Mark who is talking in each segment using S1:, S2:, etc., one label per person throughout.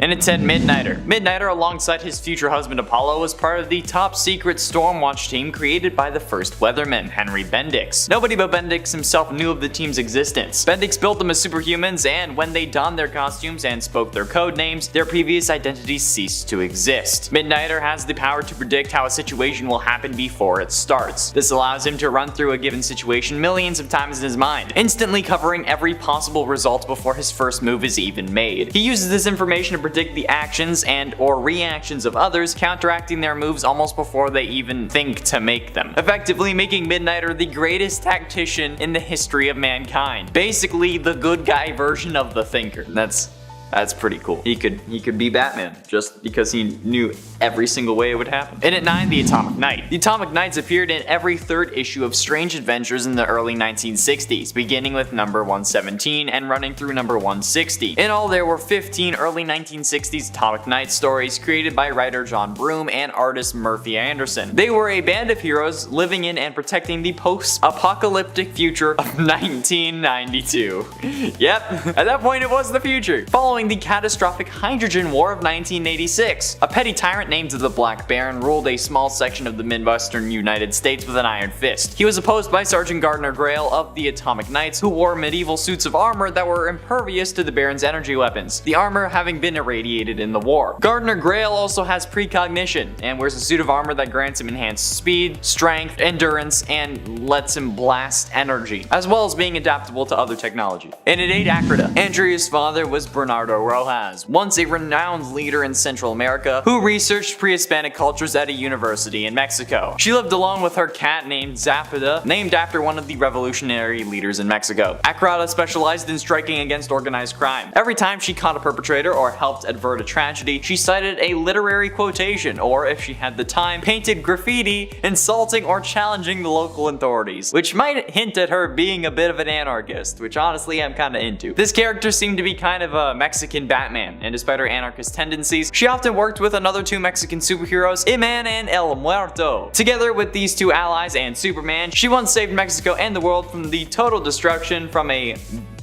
S1: And it said Midnighter. Midnighter, alongside his future husband Apollo, was part of the top secret Stormwatch team created by the first weatherman, Henry Bendix. Nobody but Bendix himself knew of the team's existence. Bendix built them as superhumans, and when they donned their costumes and spoke their code names, their previous identities ceased to exist. Midnighter has the power to predict how a situation will happen before it starts. This allows him to run through a given situation millions of times in his mind, instantly covering every possible result before his first move is even made. He uses this information to predict the actions and or reactions of others, counteracting their moves almost before they even think to make them, effectively making Midnighter the greatest tactician in the history of mankind. Basically the good guy version of the Thinker. That's pretty cool. He could be Batman just because he knew every single way it would happen. And at 9, the Atomic Knight. The Atomic Knights appeared in every third issue of Strange Adventures in the early 1960s, beginning with number 117 and running through number 160. In all, there were 15 early 1960s Atomic Knight stories created by writer John Broome and artist Murphy Anderson. They were a band of heroes living in and protecting the post-apocalyptic future of 1992. Yep, at that point it was the future. Following the catastrophic hydrogen war of 1986, a petty tyrant named the Black Baron ruled a small section of the Midwestern United States with an iron fist. He was opposed by Sergeant Gardner Grail of the Atomic Knights, who wore medieval suits of armor that were impervious to the Baron's energy weapons, the armor having been irradiated in the war. Gardner Grail also has precognition and wears a suit of armor that grants him enhanced speed, strength, endurance, and lets him blast energy, as well as being adaptable to other technology. And at 8, Akrita. Andrea's father was Bernardo Rojas, once a renowned leader in Central America who researched pre-Hispanic cultures at a university in Mexico. She lived along with her cat named Zapata, named after one of the revolutionary leaders in Mexico. Akrita specialized in striking against organized crime. Every time she caught a perpetrator or helped avert a tragedy, she cited a literary quotation, or if she had the time, painted graffiti insulting or challenging the local authorities, which might hint at her being a bit of an anarchist, which honestly I'm kinda into. This character seemed to be kind of a Mexican Batman, and despite her anarchist tendencies, she often worked with another 2 Mexican superheroes, Iman and El Muerto. Together with these 2 allies and Superman, she once saved Mexico and the world from the total destruction from a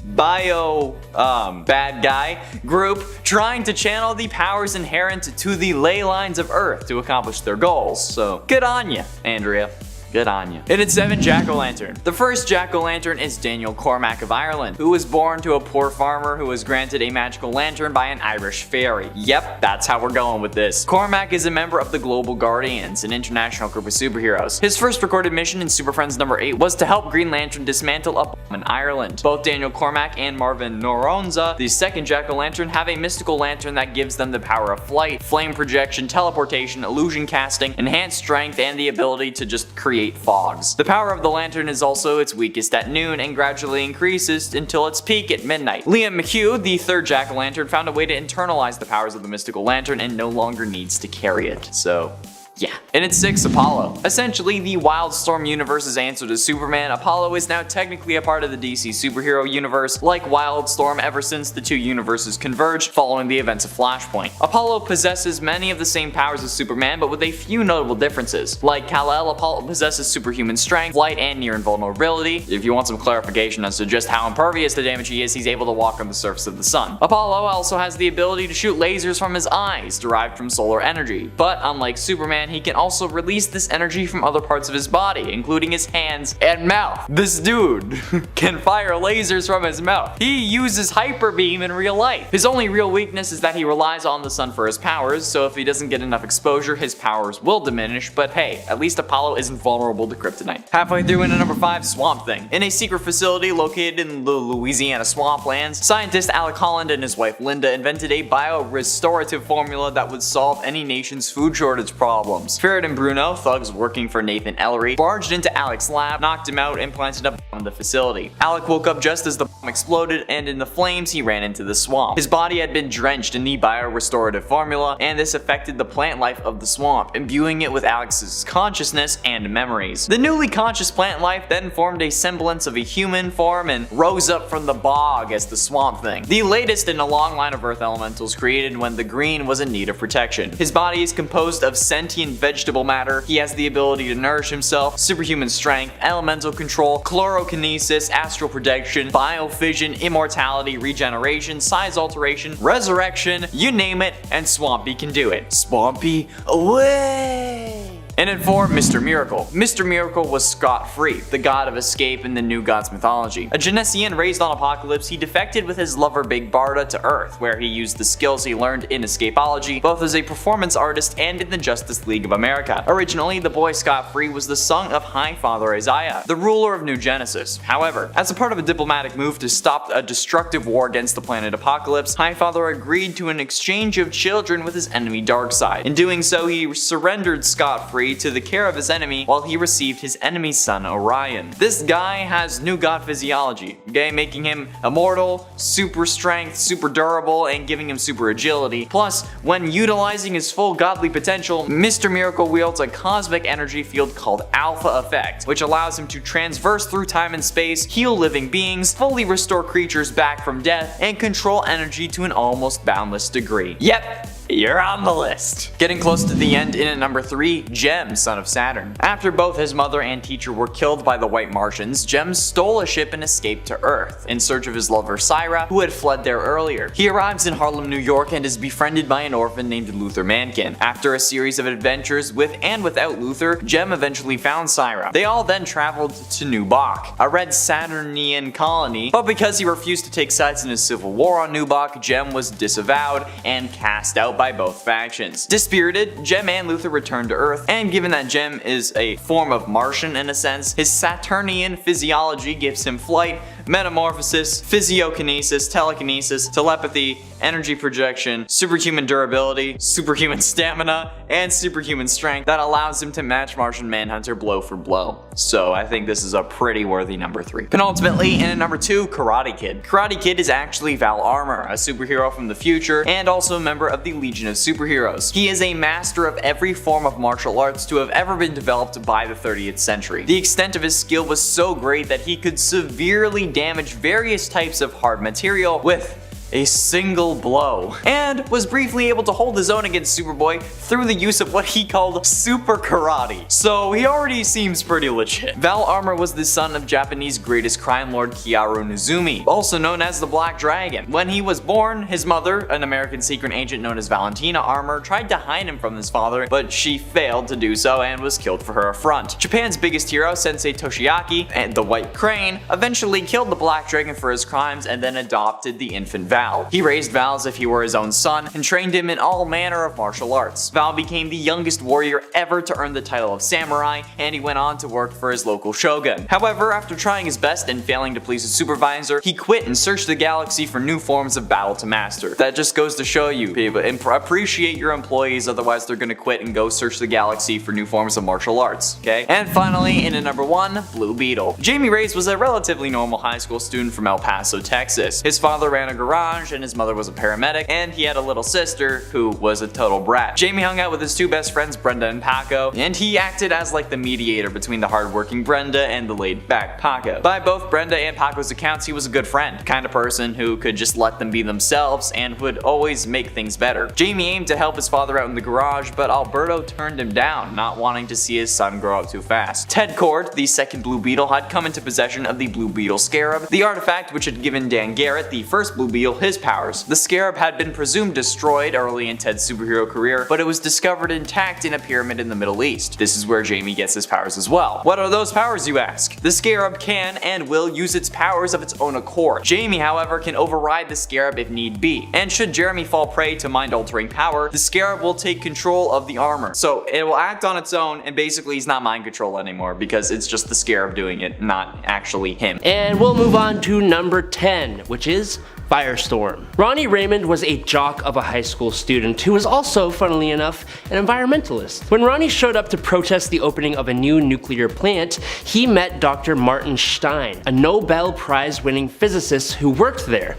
S1: bad guy group trying to channel the powers inherent to the ley lines of Earth to accomplish their goals. So good on ya, Andrea. Good on you. And at 7, Jack-o'-lantern. The first Jack-o'-lantern is Daniel Cormack of Ireland, who was born to a poor farmer who was granted a magical lantern by an Irish fairy. Yep, that's how we're going with this. Cormac is a member of the Global Guardians, an international group of superheroes. His first recorded mission in Super Friends number 8 was to help Green Lantern dismantle a bomb in Ireland. Both Daniel Cormack and Marvin Noronza, the second Jack-o'-lantern, have a mystical lantern that gives them the power of flight, flame projection, teleportation, illusion casting, enhanced strength, and the ability to just create fogs. The power of the lantern is also its weakest at noon and gradually increases until its peak at midnight. Liam McHugh, the third Jack-o'-lantern, found a way to internalize the powers of the mystical lantern and no longer needs to carry it. So yeah. And at 6, Apollo. Essentially the Wildstorm universe's answer to Superman, Apollo is now technically a part of the DC superhero universe, like Wildstorm ever since the 2 universes converged following the events of Flashpoint. Apollo possesses many of the same powers as Superman, but with a few notable differences. Like Kal-El, Apollo possesses superhuman strength, flight, and near invulnerability. If you want some clarification as to just how impervious to damage he is, he's able to walk on the surface of the sun. Apollo also has the ability to shoot lasers from his eyes, derived from solar energy, but unlike Superman, he can also release this energy from other parts of his body, including his hands and mouth. This dude can fire lasers from his mouth. He uses hyper beam in real life. His only real weakness is that he relies on the sun for his powers, so if he doesn't get enough exposure, his powers will diminish, but hey, at least Apollo isn't vulnerable to kryptonite. Halfway through into number 5, Swamp Thing. In a secret facility located in the Louisiana swamplands, scientist Alec Holland and his wife Linda invented a bio-restorative formula that would solve any nation's food shortage problems. Ferret and Bruno, thugs working for Nathan Ellery, barged into Alec's lab, knocked him out, and planted a bomb in the facility. Alec woke up just as the bomb exploded, and in the flames he ran into the swamp. His body had been drenched in the bio-restorative formula, and this affected the plant life of the swamp, imbuing it with Alec's consciousness and memories. The newly conscious plant life then formed a semblance of a human form and rose up from the bog as the Swamp Thing, the latest in a long line of Earth elementals created when the Green was in need of protection. His body is composed of sentient sentient vegetable matter. He has the ability to nourish himself, superhuman strength, elemental control, chlorokinesis, astral projection, biofission, immortality, regeneration, size alteration, resurrection, you name it, and Swampy can do it. Swampy, away! And in 4, Mr. Miracle. Mr. Miracle was scot-free, the god of escape in the New Gods mythology. A Genesian raised on Apocalypse, he defected with his lover Big Barda to Earth, where he used the skills he learned in escapology, both as a performance artist and in the Justice League of America. Originally, the boy scot-free was the son of High Father Isaiah, the ruler of New Genesis. However, as a part of a diplomatic move to stop a destructive war against the planet Apocalypse, High Father agreed to an exchange of children with his enemy Darkseid. In doing so, he surrendered scot-free to the care of his enemy while he received his enemy's son Orion. This guy has new god physiology, okay, making him immortal, super strength, super durable, and giving him super agility. Plus, when utilizing his full godly potential, Mr. Miracle wields a cosmic energy field called Alpha Effect, which allows him to transverse through time and space, heal living beings, fully restore creatures back from death, and control energy to an almost boundless degree. Yep, you're on the list. Getting close to the end in at number 3, Jem, son of Saturn. After both his mother and teacher were killed by the White Martians, Jem stole a ship and escaped to Earth, in search of his lover Syra, who had fled there earlier. He arrives in Harlem, New York and is befriended by an orphan named Luther Mankin. After a series of adventures with and without Luther, Jem eventually found Syra. They all then traveled to New Bok, a red Saturnian colony, but because he refused to take sides in a civil war on New Bok, Jem was disavowed and cast out by both factions. Dispirited, Jem and Luther returned to Earth, and given that Jem is a form of Martian in a sense, his Saturnian physiology gives him flight, metamorphosis, physiokinesis, telekinesis, telepathy, energy projection, superhuman durability, superhuman stamina, and superhuman strength that allows him to match Martian Manhunter blow for blow. So I think this is a pretty worthy number 3. Penultimately, in at number 2, Karate Kid. Karate Kid is actually Val Armour, a superhero from the future and also a member of the Legion of Superheroes. He is a master of every form of martial arts to have ever been developed by the 30th century. The extent of his skill was so great that he could severely damage various types of hard material with a single blow, and was briefly able to hold his own against Superboy through the use of what he called super karate. So he already seems pretty legit. Val Armour was the son of Japanese greatest crime lord Kiaru Nozumi, also known as the Black Dragon. When he was born, his mother, an American secret agent known as Valentina Armour, tried to hide him from his father, but she failed to do so and was killed for her affront. Japan's biggest hero, Sensei Toshiaki, and the White Crane, eventually killed the Black Dragon for his crimes and then adopted the infant Val. He raised Val as if he were his own son and trained him in all manner of martial arts. Val became the youngest warrior ever to earn the title of samurai, and he went on to work for his local shogun. However, after trying his best and failing to please his supervisor, he quit and searched the galaxy for new forms of battle to master. That just goes to show you, people, appreciate your employees, otherwise they're gonna quit and go search the galaxy for new forms of martial arts, okay? And finally, in at number 1, Blue Beetle. Jamie Reyes was a relatively normal high school student from El Paso, Texas. His father ran a garage and his mother was a paramedic, and he had a little sister who was a total brat. Jamie hung out with his 2 best friends, Brenda and Paco, and he acted as like the mediator between the hardworking Brenda and the laid-back Paco. By both Brenda and Paco's accounts, he was a good friend, kind of person who could just let them be themselves and would always make things better. Jamie aimed to help his father out in the garage, but Alberto turned him down, not wanting to see his son grow up too fast. Ted Cord, the second Blue Beetle, had come into possession of the Blue Beetle Scarab, the artifact which had given Dan Garrett, the first Blue Beetle, his powers. The Scarab had been presumed destroyed early in Ted's superhero career, but it was discovered intact in a pyramid in the Middle East. This is where Jamie gets his powers as well. What are those powers, you ask? The Scarab can and will use its powers of its own accord. Jamie, however, can override the Scarab if need be, and should Jeremy fall prey to mind-altering power, the Scarab will take control of the armor. So it will act on its own, and basically he's not mind control anymore because it's just the Scarab doing it, not actually him.
S2: And we'll move on to number 10, which is Firestorm. Ronnie Raymond was a jock of a high school student who was also, funnily enough, an environmentalist. When Ronnie showed up to protest the opening of a new nuclear plant, he met Dr. Martin Stein, a Nobel Prize winning physicist who worked there.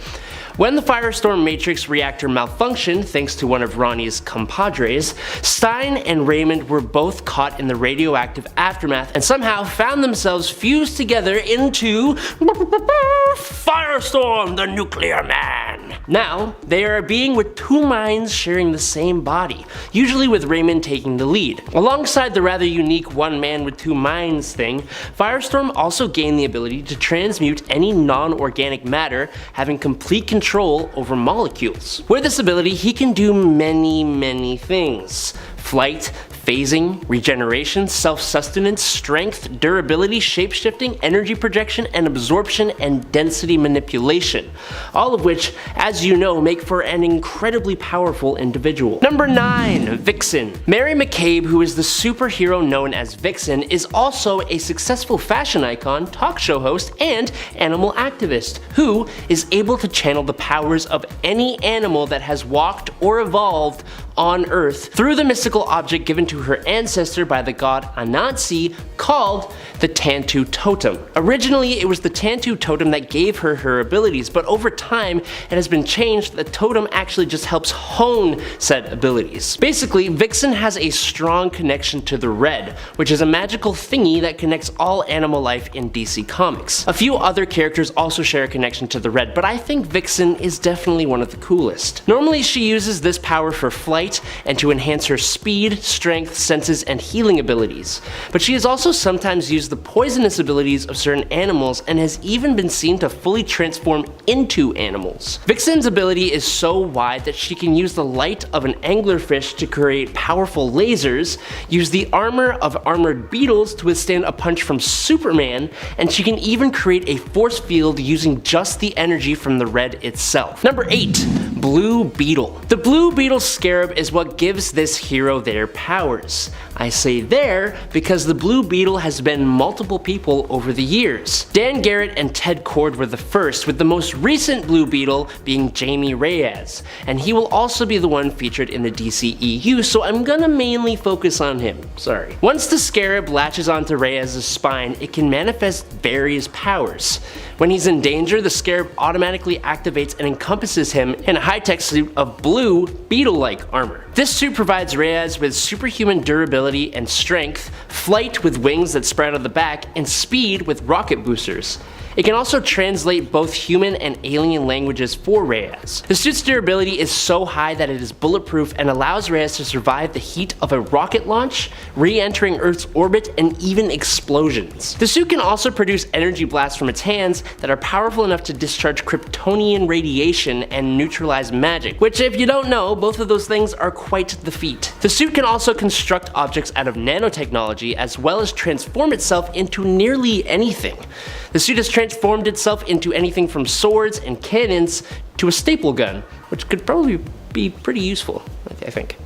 S2: When the Firestorm Matrix reactor malfunctioned thanks to one of Ronnie's compadres, Stein and Raymond were both caught in the radioactive aftermath and somehow found themselves fused together into Firestorm, the Nuclear Man. Now, they are a being with two minds sharing the same body, usually with Raymond taking the lead. Alongside the rather unique one man with two minds thing, Firestorm also gained the ability to transmute any non-organic matter, having complete control over molecules. With this ability, he can do many things. Flight, phasing, regeneration, self-sustenance, strength, durability, shapeshifting, energy projection, and absorption and density manipulation. All of which, as you know, make for an incredibly powerful individual. Number 9. Vixen. Mary McCabe, who is the superhero known as Vixen, is also a successful fashion icon, talk show host, and animal activist, who is able to channel the powers of any animal that has walked or evolved on Earth through the mystical object given to her ancestor by the god Anansi called the Tantu Totem. Originally, it was the Tantu Totem that gave her her abilities, but over time it has been changed. The totem actually just helps hone said abilities. Basically, Vixen has a strong connection to the Red, which is a magical thingy that connects all animal life in DC Comics. A few other characters also share a connection to the Red, but I think Vixen is definitely one of the coolest. Normally, she uses this power for flight and to enhance her speed, strength, senses, and healing abilities. But she has also sometimes used the poisonous abilities of certain animals and has even been seen to fully transform into animals. Vixen's ability is so wide that she can use the light of an anglerfish to create powerful lasers, use the armor of armored beetles to withstand a punch from Superman, and she can even create a force field using just the energy from the Red itself. Number 8. Blue Beetle. The Blue Beetle Scarab is what gives this hero their powers. I say there because the Blue Beetle has been multiple people over the years. Dan Garrett and Ted Kord were the first, with the most recent Blue Beetle being Jamie Reyes, and he will also be the one featured in the DCEU, so I'm gonna mainly focus on him, sorry. Once the Scarab latches onto Reyes' spine, it can manifest various powers. When he's in danger, the Scarab automatically activates and encompasses him in a high-tech suit of blue, beetle-like armor. This suit provides Reyes with superhuman durability and strength, flight with wings that spread out of the back, and speed with rocket boosters. It can also translate both human and alien languages for Reyes. The suit's durability is so high that it is bulletproof and allows Reyes to survive the heat of a rocket launch, re-entering Earth's orbit, and even explosions. The suit can also produce energy blasts from its hands that are powerful enough to discharge Kryptonian radiation and neutralize magic, which, if you don't know, both of those things are quite the feat. The suit can also construct objects out of nanotechnology as well as transform itself into nearly anything. The suit has transformed itself into anything from swords and cannons to a staple gun, which could probably be pretty useful, I think.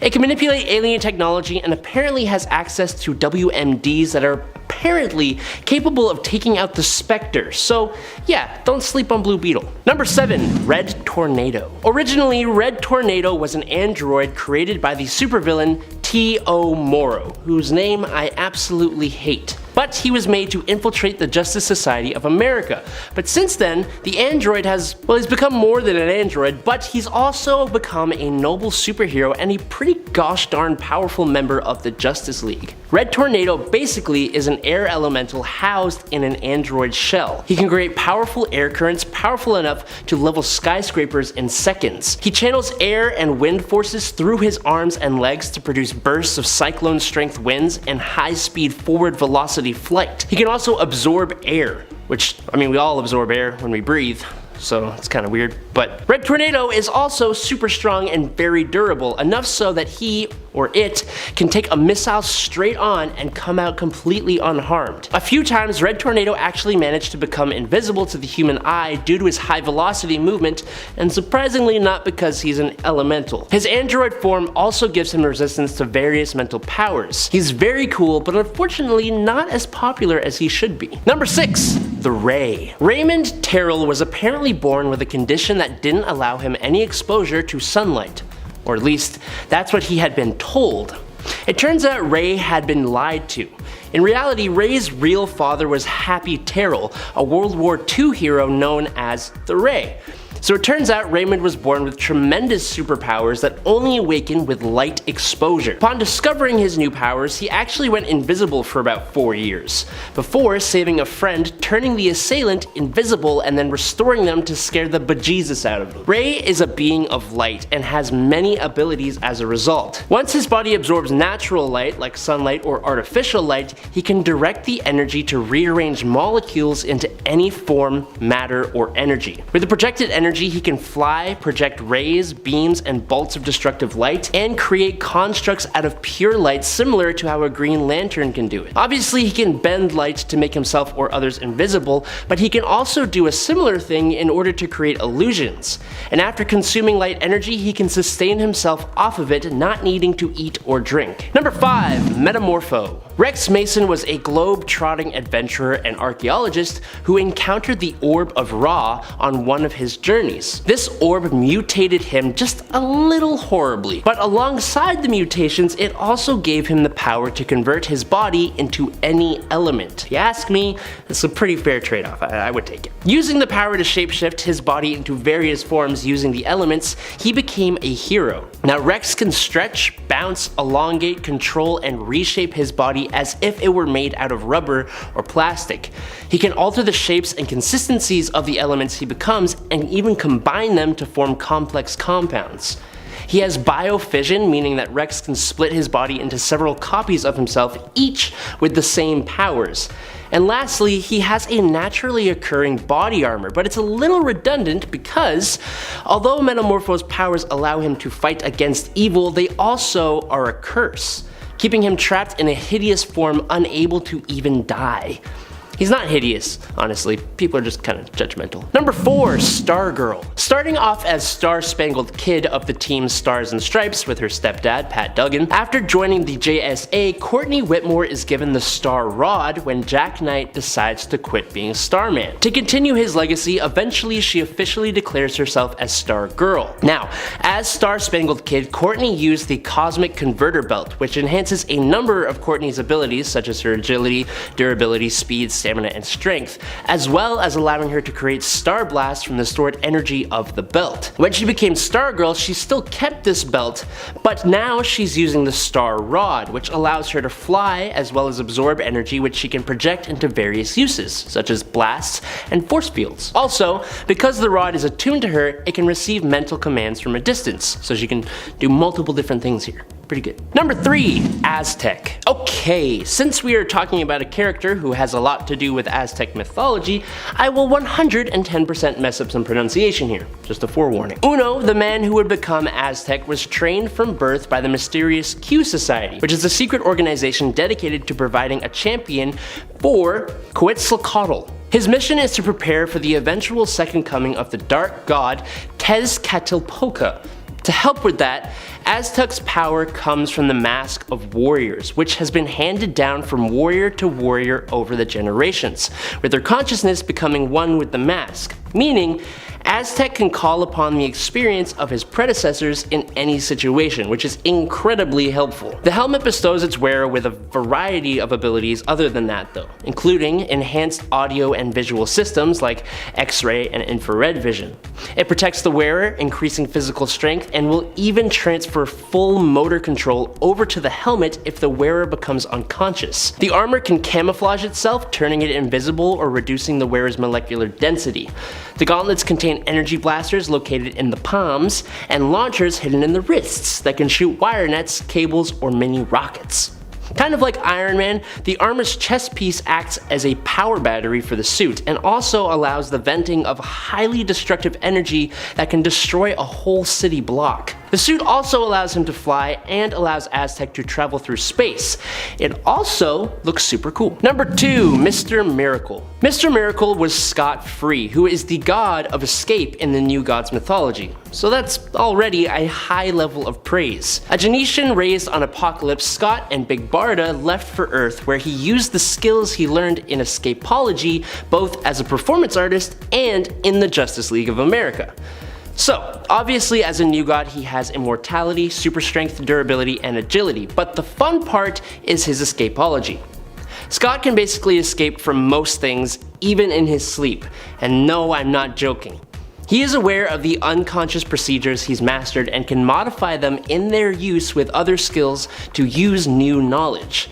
S2: It can manipulate alien technology and apparently has access to WMDs that are apparently capable of taking out the Spectre, so yeah, don't sleep on Blue Beetle. Number 7. Red Tornado. Originally, Red Tornado was an android created by the supervillain T.O. Morrow, whose name I absolutely hate. But he was made to infiltrate the Justice Society of America. But since then, the android has, well, he's become more than an android, but he's also become a noble superhero and a pretty gosh darn powerful member of the Justice League. Red Tornado basically is an air elemental housed in an android shell. He can create powerful air currents powerful enough to level skyscrapers in seconds. He channels air and wind forces through his arms and legs to produce bursts of cyclone strength winds and high speed forward velocity flight. He can also absorb air, which, I mean, we all absorb air when we breathe, so it's kind of weird. But Red Tornado is also super strong and very durable, enough so that he, or it, can take a missile straight on and come out completely unharmed. A few times, Red Tornado actually managed to become invisible to the human eye due to his high velocity movement, and surprisingly not because he's an elemental. His android form also gives him resistance to various mental powers. He's very cool, but unfortunately not as popular as he should be. Number 6. The Ray. Raymond Terrell was apparently born with a condition that didn't allow him any exposure to sunlight. Or at least, that's what he had been told. It turns out Ray had been lied to. In reality, Ray's real father was Happy Terrell, a World War II hero known as the Ray. So it turns out Raymond was born with tremendous superpowers that only awaken with light exposure. Upon discovering his new powers, he actually went invisible for about 4 years, before saving a friend, turning the assailant invisible, and then restoring them to scare the bejesus out of them. Ray is a being of light and has many abilities as a result. Once his body absorbs natural light, like sunlight or artificial light, he can direct the energy to rearrange molecules into any form, matter, or energy. With the projected energy, he can fly, project rays, beams, and bolts of destructive light, and create constructs out of pure light similar to how a Green Lantern can do it. Obviously, he can bend light to make himself or others invisible, but he can also do a similar thing in order to create illusions. And after consuming light energy, he can sustain himself off of it, not needing to eat or drink. Number 5. Metamorpho. Rex Mason was a globe-trotting adventurer and archaeologist who encountered the Orb of Ra on one of his journeys. This orb mutated him just a little horribly, but alongside the mutations, it also gave him the power to convert his body into any element. If you ask me, it's a pretty fair trade-off. I would take it. Using the power to shapeshift his body into various forms using the elements, he became a hero. Now Rex can stretch, bounce, elongate, control, and reshape his body as if it were made out of rubber or plastic. He can alter the shapes and consistencies of the elements he becomes and even combine them to form complex compounds. He has biofission, meaning that Rex can split his body into several copies of himself, each with the same powers. And lastly, he has a naturally occurring body armor, but it's a little redundant because although Metamorpho's powers allow him to fight against evil, they also are a curse, keeping him trapped in a hideous form, unable to even die. He's not hideous, honestly. People are just kind of judgmental. Number 4. Stargirl. Starting off as Star-Spangled Kid of the team Stars and Stripes with her stepdad, Pat Duggan, after joining the JSA, Courtney Whitmore is given the Star Rod when Jack Knight decides to quit being Starman. To continue his legacy, eventually she officially declares herself as Stargirl. Now, as Star-Spangled Kid, Courtney used the Cosmic Converter Belt, which enhances a number of Courtney's abilities such as her agility, durability, speed, stamina, and strength, as well as allowing her to create Star Blasts from the stored energy of the belt. When she became Stargirl, she still kept this belt, but now she's using the Star Rod, which allows her to fly as well as absorb energy which she can project into various uses, such as blasts and force fields. Also, because the rod is attuned to her, it can receive mental commands from a distance, so she can do multiple different things here. Pretty good. Number 3. Aztec. Okay, since we are talking about a character who has a lot to do with Aztec mythology, I will 110% mess up some pronunciation here. Just a forewarning. Uno, the man who would become Aztec, was trained from birth by the mysterious Q Society, which is a secret organization dedicated to providing a champion for Quetzalcoatl. His mission is to prepare for the eventual second coming of the dark god Tezcatlipoca. To help with that, Aztec's power comes from the Mask of Warriors, which has been handed down from warrior to warrior over the generations, with their consciousness becoming one with the mask, meaning Aztec can call upon the experience of his predecessors in any situation, which is incredibly helpful. The helmet bestows its wearer with a variety of abilities other than that though, including enhanced audio and visual systems like X-ray and infrared vision. It protects the wearer, increasing physical strength, and will even transfer full motor control over to the helmet if the wearer becomes unconscious. The armor can camouflage itself, turning it invisible or reducing the wearer's molecular density. The gauntlets contain energy blasters located in the palms, and launchers hidden in the wrists that can shoot wire nets, cables, or mini rockets. Kind of like Iron Man, the armor's chest piece acts as a power battery for the suit, and also allows the venting of highly destructive energy that can destroy a whole city block. The suit also allows him to fly and allows Aztec to travel through space. It also looks super cool. Number 2, Mr. Miracle. Mr. Miracle was Scott Free, who is the god of escape in the New Gods mythology. So that's already a high level of praise. A Genetian raised on Apocalypse, Scott and Big Barda left for Earth, where he used the skills he learned in escapology both as a performance artist and in the Justice League of America. So, obviously as a new god he has immortality, super strength, durability, and agility, but the fun part is his escapology. Scott can basically escape from most things, even in his sleep, and no, I'm not joking. He is aware of the unconscious procedures he's mastered and can modify them in their use with other skills to use new knowledge.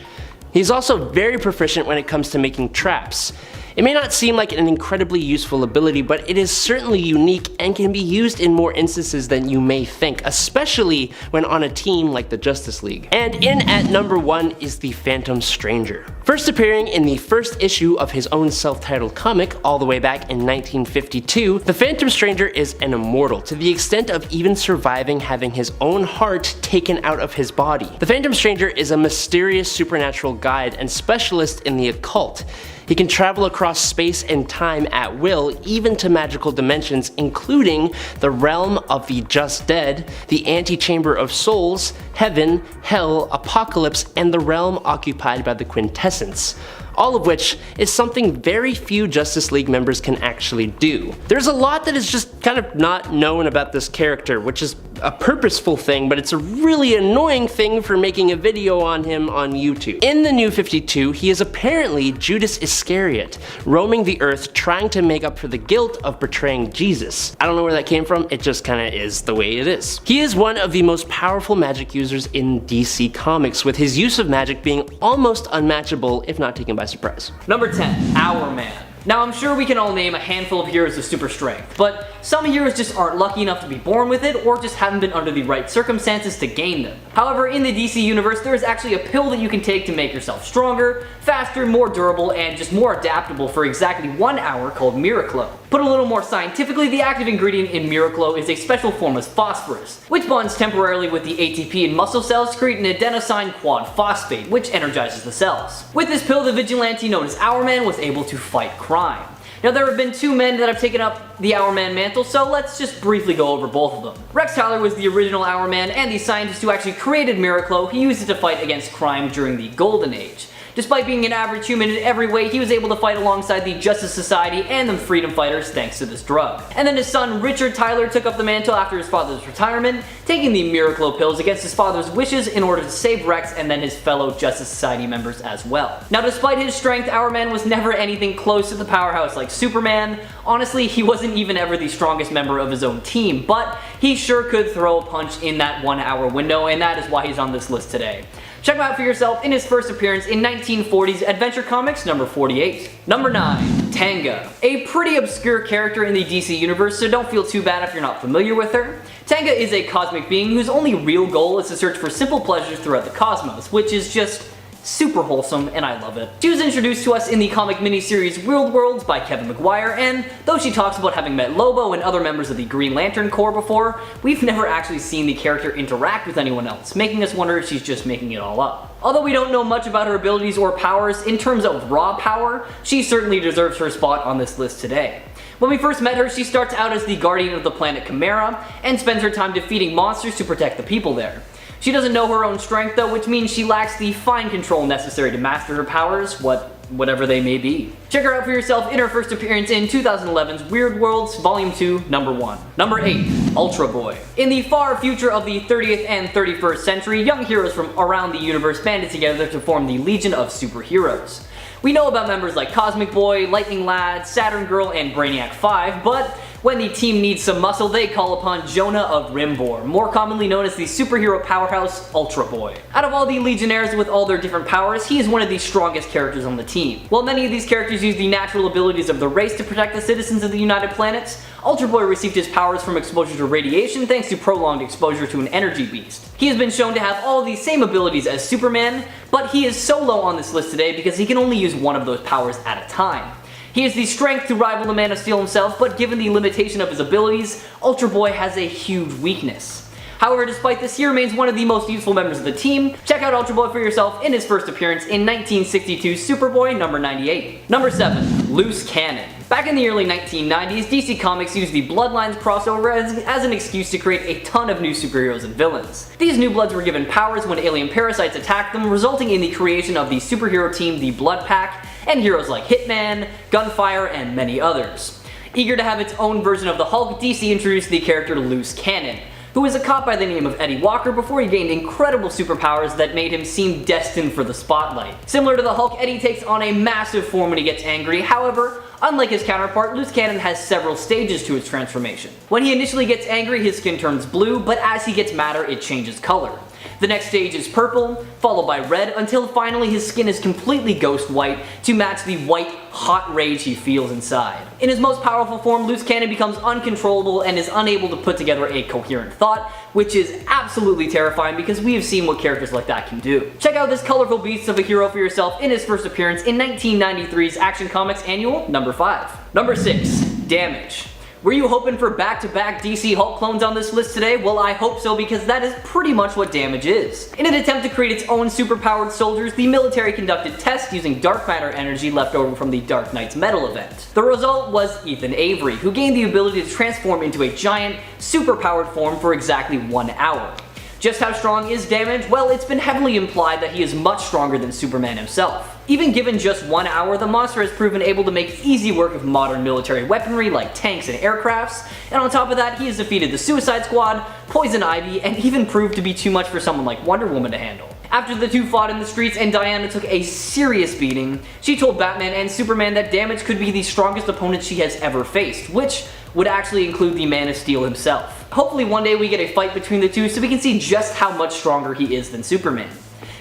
S2: He's also very proficient when it comes to making traps. It may not seem like an incredibly useful ability, but it is certainly unique and can be used in more instances than you may think, especially when on a team like the Justice League. And in at number 1 is the Phantom Stranger. First appearing in the first issue of his own self-titled comic all the way back in 1952, the Phantom Stranger is an immortal to the extent of even surviving having his own heart taken out of his body. The Phantom Stranger is a mysterious supernatural guide and specialist in the occult. He can travel across space and time at will, even to magical dimensions, including the realm of the just dead, the antechamber of souls, heaven, hell, apocalypse, and the realm occupied by the quintessence. All of which is something very few Justice League members can actually do. There's a lot that is just kind of not known about this character, which is a purposeful thing, but it's a really annoying thing for making a video on him on YouTube. In the New 52, he is apparently Judas Iscariot, roaming the earth trying to make up for the guilt of betraying Jesus. I don't know where that came from, it just kinda is the way it is. He is one of the most powerful magic users in DC Comics, with his use of magic being almost unmatchable, if not taken by surprise.
S3: Number 10, Hourman. Now I'm sure we can all name a handful of heroes of super strength, but some heroes just aren't lucky enough to be born with it or just haven't been under the right circumstances to gain them. However, in the DC universe, there is actually a pill that you can take to make yourself stronger, faster, more durable, and just more adaptable for exactly 1 hour called Miraclo. Put a little more scientifically, the active ingredient in Miraclo is a special form of phosphorus, which bonds temporarily with the ATP in muscle cells to create an adenosine quad phosphate, which energizes the cells. With this pill, the vigilante known as Hourman was able to fight crime. Now there have been 2 men that have taken up the Hourman mantle, so let's just briefly go over both of them. Rex Tyler was the original Hourman and the scientist who actually created Miraclo. He used it to fight against crime during the Golden Age. Despite being an average human in every way, he was able to fight alongside the Justice Society and the freedom fighters thanks to this drug. And then his son Richard Tyler took up the mantle after his father's retirement, taking the Miraclo pills against his father's wishes in order to save Rex and then his fellow Justice Society members as well. Now despite his strength, Hourman was never anything close to the powerhouse like Superman. Honestly, he wasn't even ever the strongest member of his own team, but he sure could throw a punch in that 1 hour window, and that is why he's on this list today. Check him out for yourself in his first appearance in 1940's Adventure Comics number 48. Number 9, Tanga. A pretty obscure character in the DC universe, so don't feel too bad if you're not familiar with her. Tanga is a cosmic being whose only real goal is to search for simple pleasures throughout the cosmos, which is just super wholesome, and I love it. She was introduced to us in the comic miniseries Real Worlds by Kevin Maguire, and though she talks about having met Lobo and other members of the Green Lantern Corps before, we've never actually seen the character interact with anyone else, making us wonder if she's just making it all up. Although we don't know much about her abilities or powers, in terms of raw power, she certainly deserves her spot on this list today. When we first met her, she starts out as the guardian of the planet Chimera, and spends her time defeating monsters to protect the people there. She doesn't know her own strength though, which means she lacks the fine control necessary to master her powers, whatever they may be. Check her out for yourself in her first appearance in 2011's Weird Worlds Volume 2, Number 1. Number 8, Ultra Boy. In the far future of the 30th and 31st century, young heroes from around the universe banded together to form the Legion of Superheroes. We know about members like Cosmic Boy, Lightning Lad, Saturn Girl, and Brainiac 5, but when the team needs some muscle, they call upon Jonah of Rimbor, more commonly known as the superhero powerhouse Ultra Boy. Out of all the Legionnaires with all their different powers, he is one of the strongest characters on the team. While many of these characters use the natural abilities of the race to protect the citizens of the United Planets, Ultra Boy received his powers from exposure to radiation thanks to prolonged exposure to an energy beast. He has been shown to have all of the same abilities as Superman, but he is so low on this list today because he can only use one of those powers at a time. He has the strength to rival the Man of Steel himself, but given the limitation of his abilities, Ultra Boy has a huge weakness. However, despite this, he remains one of the most useful members of the team. Check out Ultra Boy for yourself in his first appearance in 1962's Superboy number 98. Number 7, Loose Cannon. Back in the early 1990s, DC Comics used the Bloodlines crossover as an excuse to create a ton of new superheroes and villains. These new bloods were given powers when alien parasites attacked them, resulting in the creation of the superhero team the Blood Pack, and heroes like Hitman, Gunfire, and many others. Eager to have its own version of the Hulk, DC introduced the character Loose Cannon, who was a cop by the name of Eddie Walker before he gained incredible superpowers that made him seem destined for the spotlight. Similar to the Hulk, Eddie takes on a massive form when he gets angry. However, Unlike his counterpart, Loose Cannon has several stages to its transformation. When he initially gets angry, his skin turns blue, but as he gets madder, it changes color. The next stage is purple, followed by red, until finally his skin is completely ghost white to match the white, hot rage he feels inside. In his most powerful form, Loose Cannon becomes uncontrollable and is unable to put together a coherent thought, which is absolutely terrifying because we have seen what characters like that can do. Check out this colorful beast of a hero for yourself in his first appearance in 1993's Action Comics Annual number 5. Number 6. Damage. Were you hoping for back-to-back DC Hulk clones on this list today? Well, I hope so, because that is pretty much what Damage is. In an attempt to create its own superpowered soldiers, the military conducted tests using dark matter energy left over from the Dark Knight's Metal event. The result was Ethan Avery, who gained the ability to transform into a giant, superpowered form for exactly 1 hour. Just how strong is Damage? Well, it's been heavily implied that he is much stronger than Superman himself. Even given just 1 hour, the monster has proven able to make easy work of modern military weaponry like tanks and aircrafts, and on top of that, he has defeated the Suicide Squad, Poison Ivy, and even proved to be too much for someone like Wonder Woman to handle. After the two fought in the streets and Diana took a serious beating, she told Batman and Superman that Damage could be the strongest opponent she has ever faced, which would actually include the Man of Steel himself. Hopefully one day we get a fight between the two so we can see just how much stronger he is than Superman.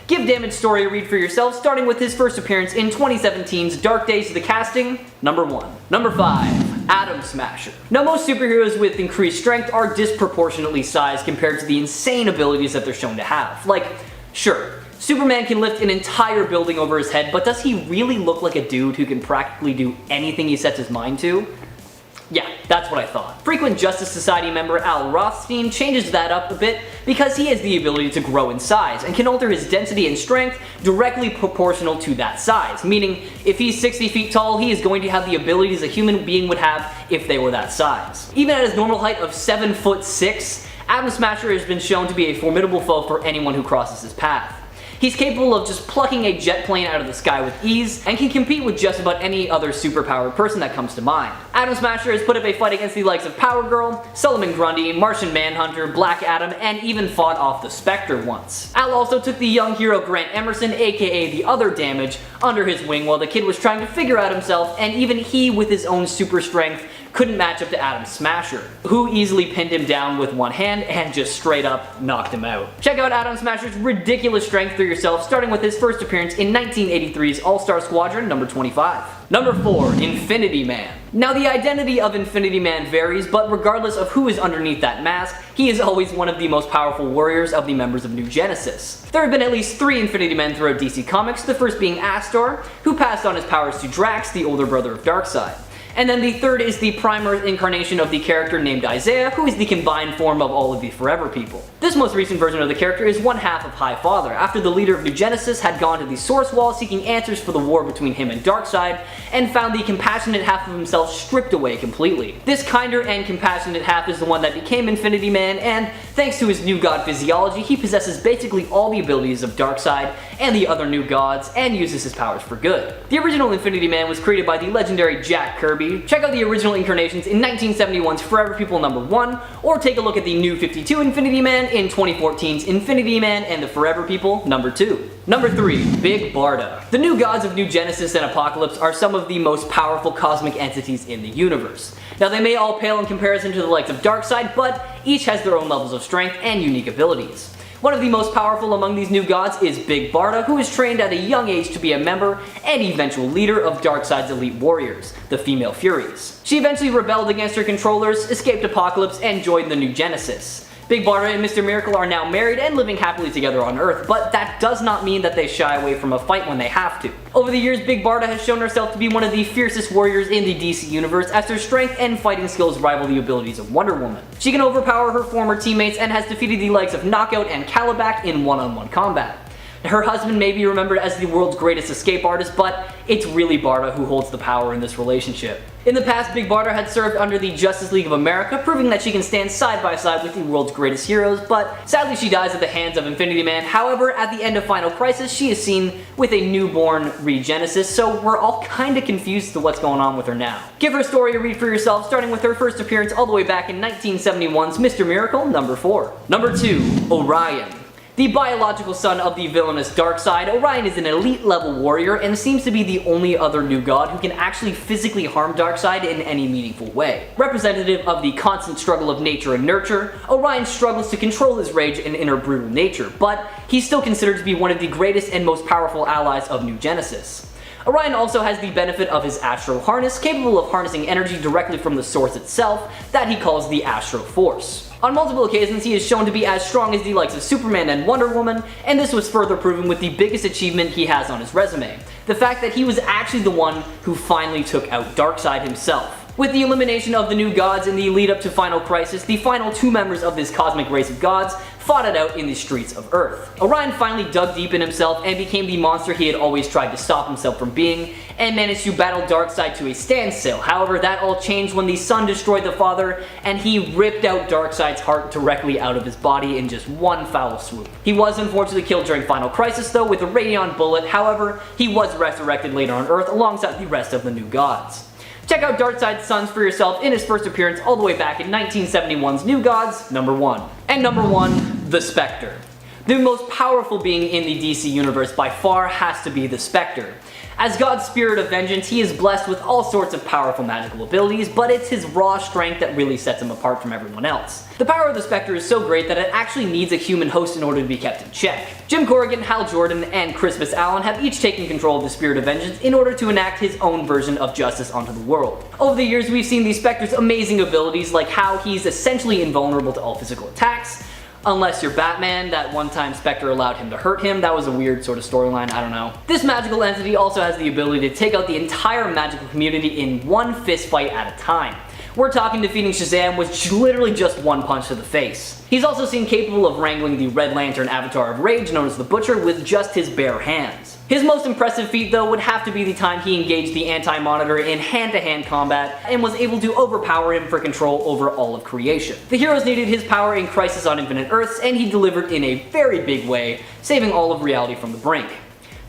S3: Give Damage's story a read for yourself, starting with his first appearance in 2017's Dark Days of the Casting, number 1. Number 5. Atom Smasher. Now, most superheroes with increased strength are disproportionately sized compared to the insane abilities that they're shown to have. Like, sure, Superman can lift an entire building over his head, but does he really look like a dude who can practically do anything he sets his mind to? Yeah, that's what I thought. Frequent Justice Society member Al Rothstein changes that up a bit because he has the ability to grow in size and can alter his density and strength directly proportional to that size, meaning if he's 60 feet tall, he is going to have the abilities a human being would have if they were that size. Even at his normal height of 7'6", Atom Smasher has been shown to be a formidable foe for anyone who crosses his path. He's capable of just plucking a jet plane out of the sky with ease, and can compete with just about any other superpowered person that comes to mind. Atom Smasher has put up a fight against the likes of Power Girl, Solomon Grundy, Martian Manhunter, Black Adam, and even fought off the Spectre once. Al also took the young hero Grant Emerson, aka the other Damage, under his wing while the kid was trying to figure out himself, and even he, with his own super strength, couldn't match up to Atom Smasher, who easily pinned him down with one hand and just straight up knocked him out. Check out Atom Smasher's ridiculous strength for yourself, starting with his first appearance in 1983's All-Star Squadron number 25. Number 4. Infinity Man. Now, the identity of Infinity Man varies, but regardless of who is underneath that mask, he is always one of the most powerful warriors of the members of New Genesis. There have been at least 3 Infinity Men throughout DC Comics, the first being Astor, who passed on his powers to Drax, the older brother of Darkseid. And then the third is the primer incarnation of the character named Isaiah, who is the combined form of all of the Forever People. This most recent version of the character is one half of High Father, after the leader of New Genesis had gone to the Source Wall seeking answers for the war between him and Darkseid, and found the compassionate half of himself stripped away completely. This kinder and compassionate half is the one that became Infinity Man, and thanks to his new god physiology, he possesses basically all the abilities of Darkseid and the other new gods, and uses his powers for good. The original Infinity Man was created by the legendary Jack Kirby. Check out the original incarnations in 1971's Forever People number 1, or take a look at the New 52 Infinity Man in 2014's Infinity Man and the Forever People number 2. Number 3. Big Barda. The new gods of New Genesis and Apocalypse are some of the most powerful cosmic entities in the universe. Now, they may all pale in comparison to the likes of Darkseid, but each has their own levels of strength and unique abilities. One of the most powerful among these new gods is Big Barda, who is trained at a young age to be a member and eventual leader of Darkseid's elite warriors, the Female Furies. She eventually rebelled against her controllers, escaped Apocalypse, and joined the New Genesis. Big Barda and Mr. Miracle are now married and living happily together on Earth, but that does not mean that they shy away from a fight when they have to. Over the years, Big Barda has shown herself to be one of the fiercest warriors in the DC universe, as her strength and fighting skills rival the abilities of Wonder Woman. She can overpower her former teammates and has defeated the likes of Knockout and Calabac in one-on-one combat. Her husband may be remembered as the world's greatest escape artist, but it's really Barda who holds the power in this relationship. In the past, Big Barda had served under the Justice League of America, proving that she can stand side by side with the world's greatest heroes, but sadly she dies at the hands of Infinity Man. However, at the end of Final Crisis, she is seen with a newborn Regenesis, so we're all kinda confused as to what's going on with her now. Give her story a read for yourself, starting with her first appearance all the way back in 1971's Mr. Miracle number 4. Number 2. Orion. The biological son of the villainous Darkseid, Orion is an elite level warrior and seems to be the only other new god who can actually physically harm Darkseid in any meaningful way. Representative of the constant struggle of nature and nurture, Orion struggles to control his rage and inner brutal nature, but he's still considered to be one of the greatest and most powerful allies of New Genesis. Orion also has the benefit of his Astro Harness, capable of harnessing energy directly from the source itself, that he calls the Astro Force. On multiple occasions, he is shown to be as strong as the likes of Superman and Wonder Woman, and this was further proven with the biggest achievement he has on his resume, the fact that he was actually the one who finally took out Darkseid himself. With the elimination of the new gods in the lead up to Final Crisis, the final two members of this cosmic race of gods fought it out in the streets of Earth. Orion finally dug deep in himself and became the monster he had always tried to stop himself from being, and managed to battle Darkseid to a standstill. However, that all changed when the sun destroyed the father, and he ripped out Darkseid's heart directly out of his body in just one foul swoop. He was unfortunately killed during Final Crisis though with a Radion bullet, however, he was resurrected later on Earth alongside the rest of the new gods. Check out Darkseid's sons for yourself in his first appearance all the way back in 1971's New Gods, number 1. And number 1, the Spectre. The most powerful being in the DC universe by far has to be the Spectre. As God's spirit of vengeance, he is blessed with all sorts of powerful magical abilities, but it's his raw strength that really sets him apart from everyone else. The power of the Spectre is so great that it actually needs a human host in order to be kept in check. Jim Corrigan, Hal Jordan, and Crispus Allen have each taken control of the spirit of vengeance in order to enact his own version of justice onto the world. Over the years, we've seen the Spectre's amazing abilities, like how he's essentially invulnerable to all physical attacks. Unless you're Batman, that one time Spectre allowed him to hurt him. That was a weird sort of storyline, I don't know. This magical entity also has the ability to take out the entire magical community in one fist fight at a time. We're talking defeating Shazam with literally just one punch to the face. He's also seen capable of wrangling the Red Lantern avatar of rage known as the Butcher with just his bare hands. His most impressive feat though would have to be the time he engaged the Anti-Monitor in hand-to-hand combat and was able to overpower him for control over all of creation. The heroes needed his power in Crisis on Infinite Earths, and he delivered in a very big way, saving all of reality from the brink.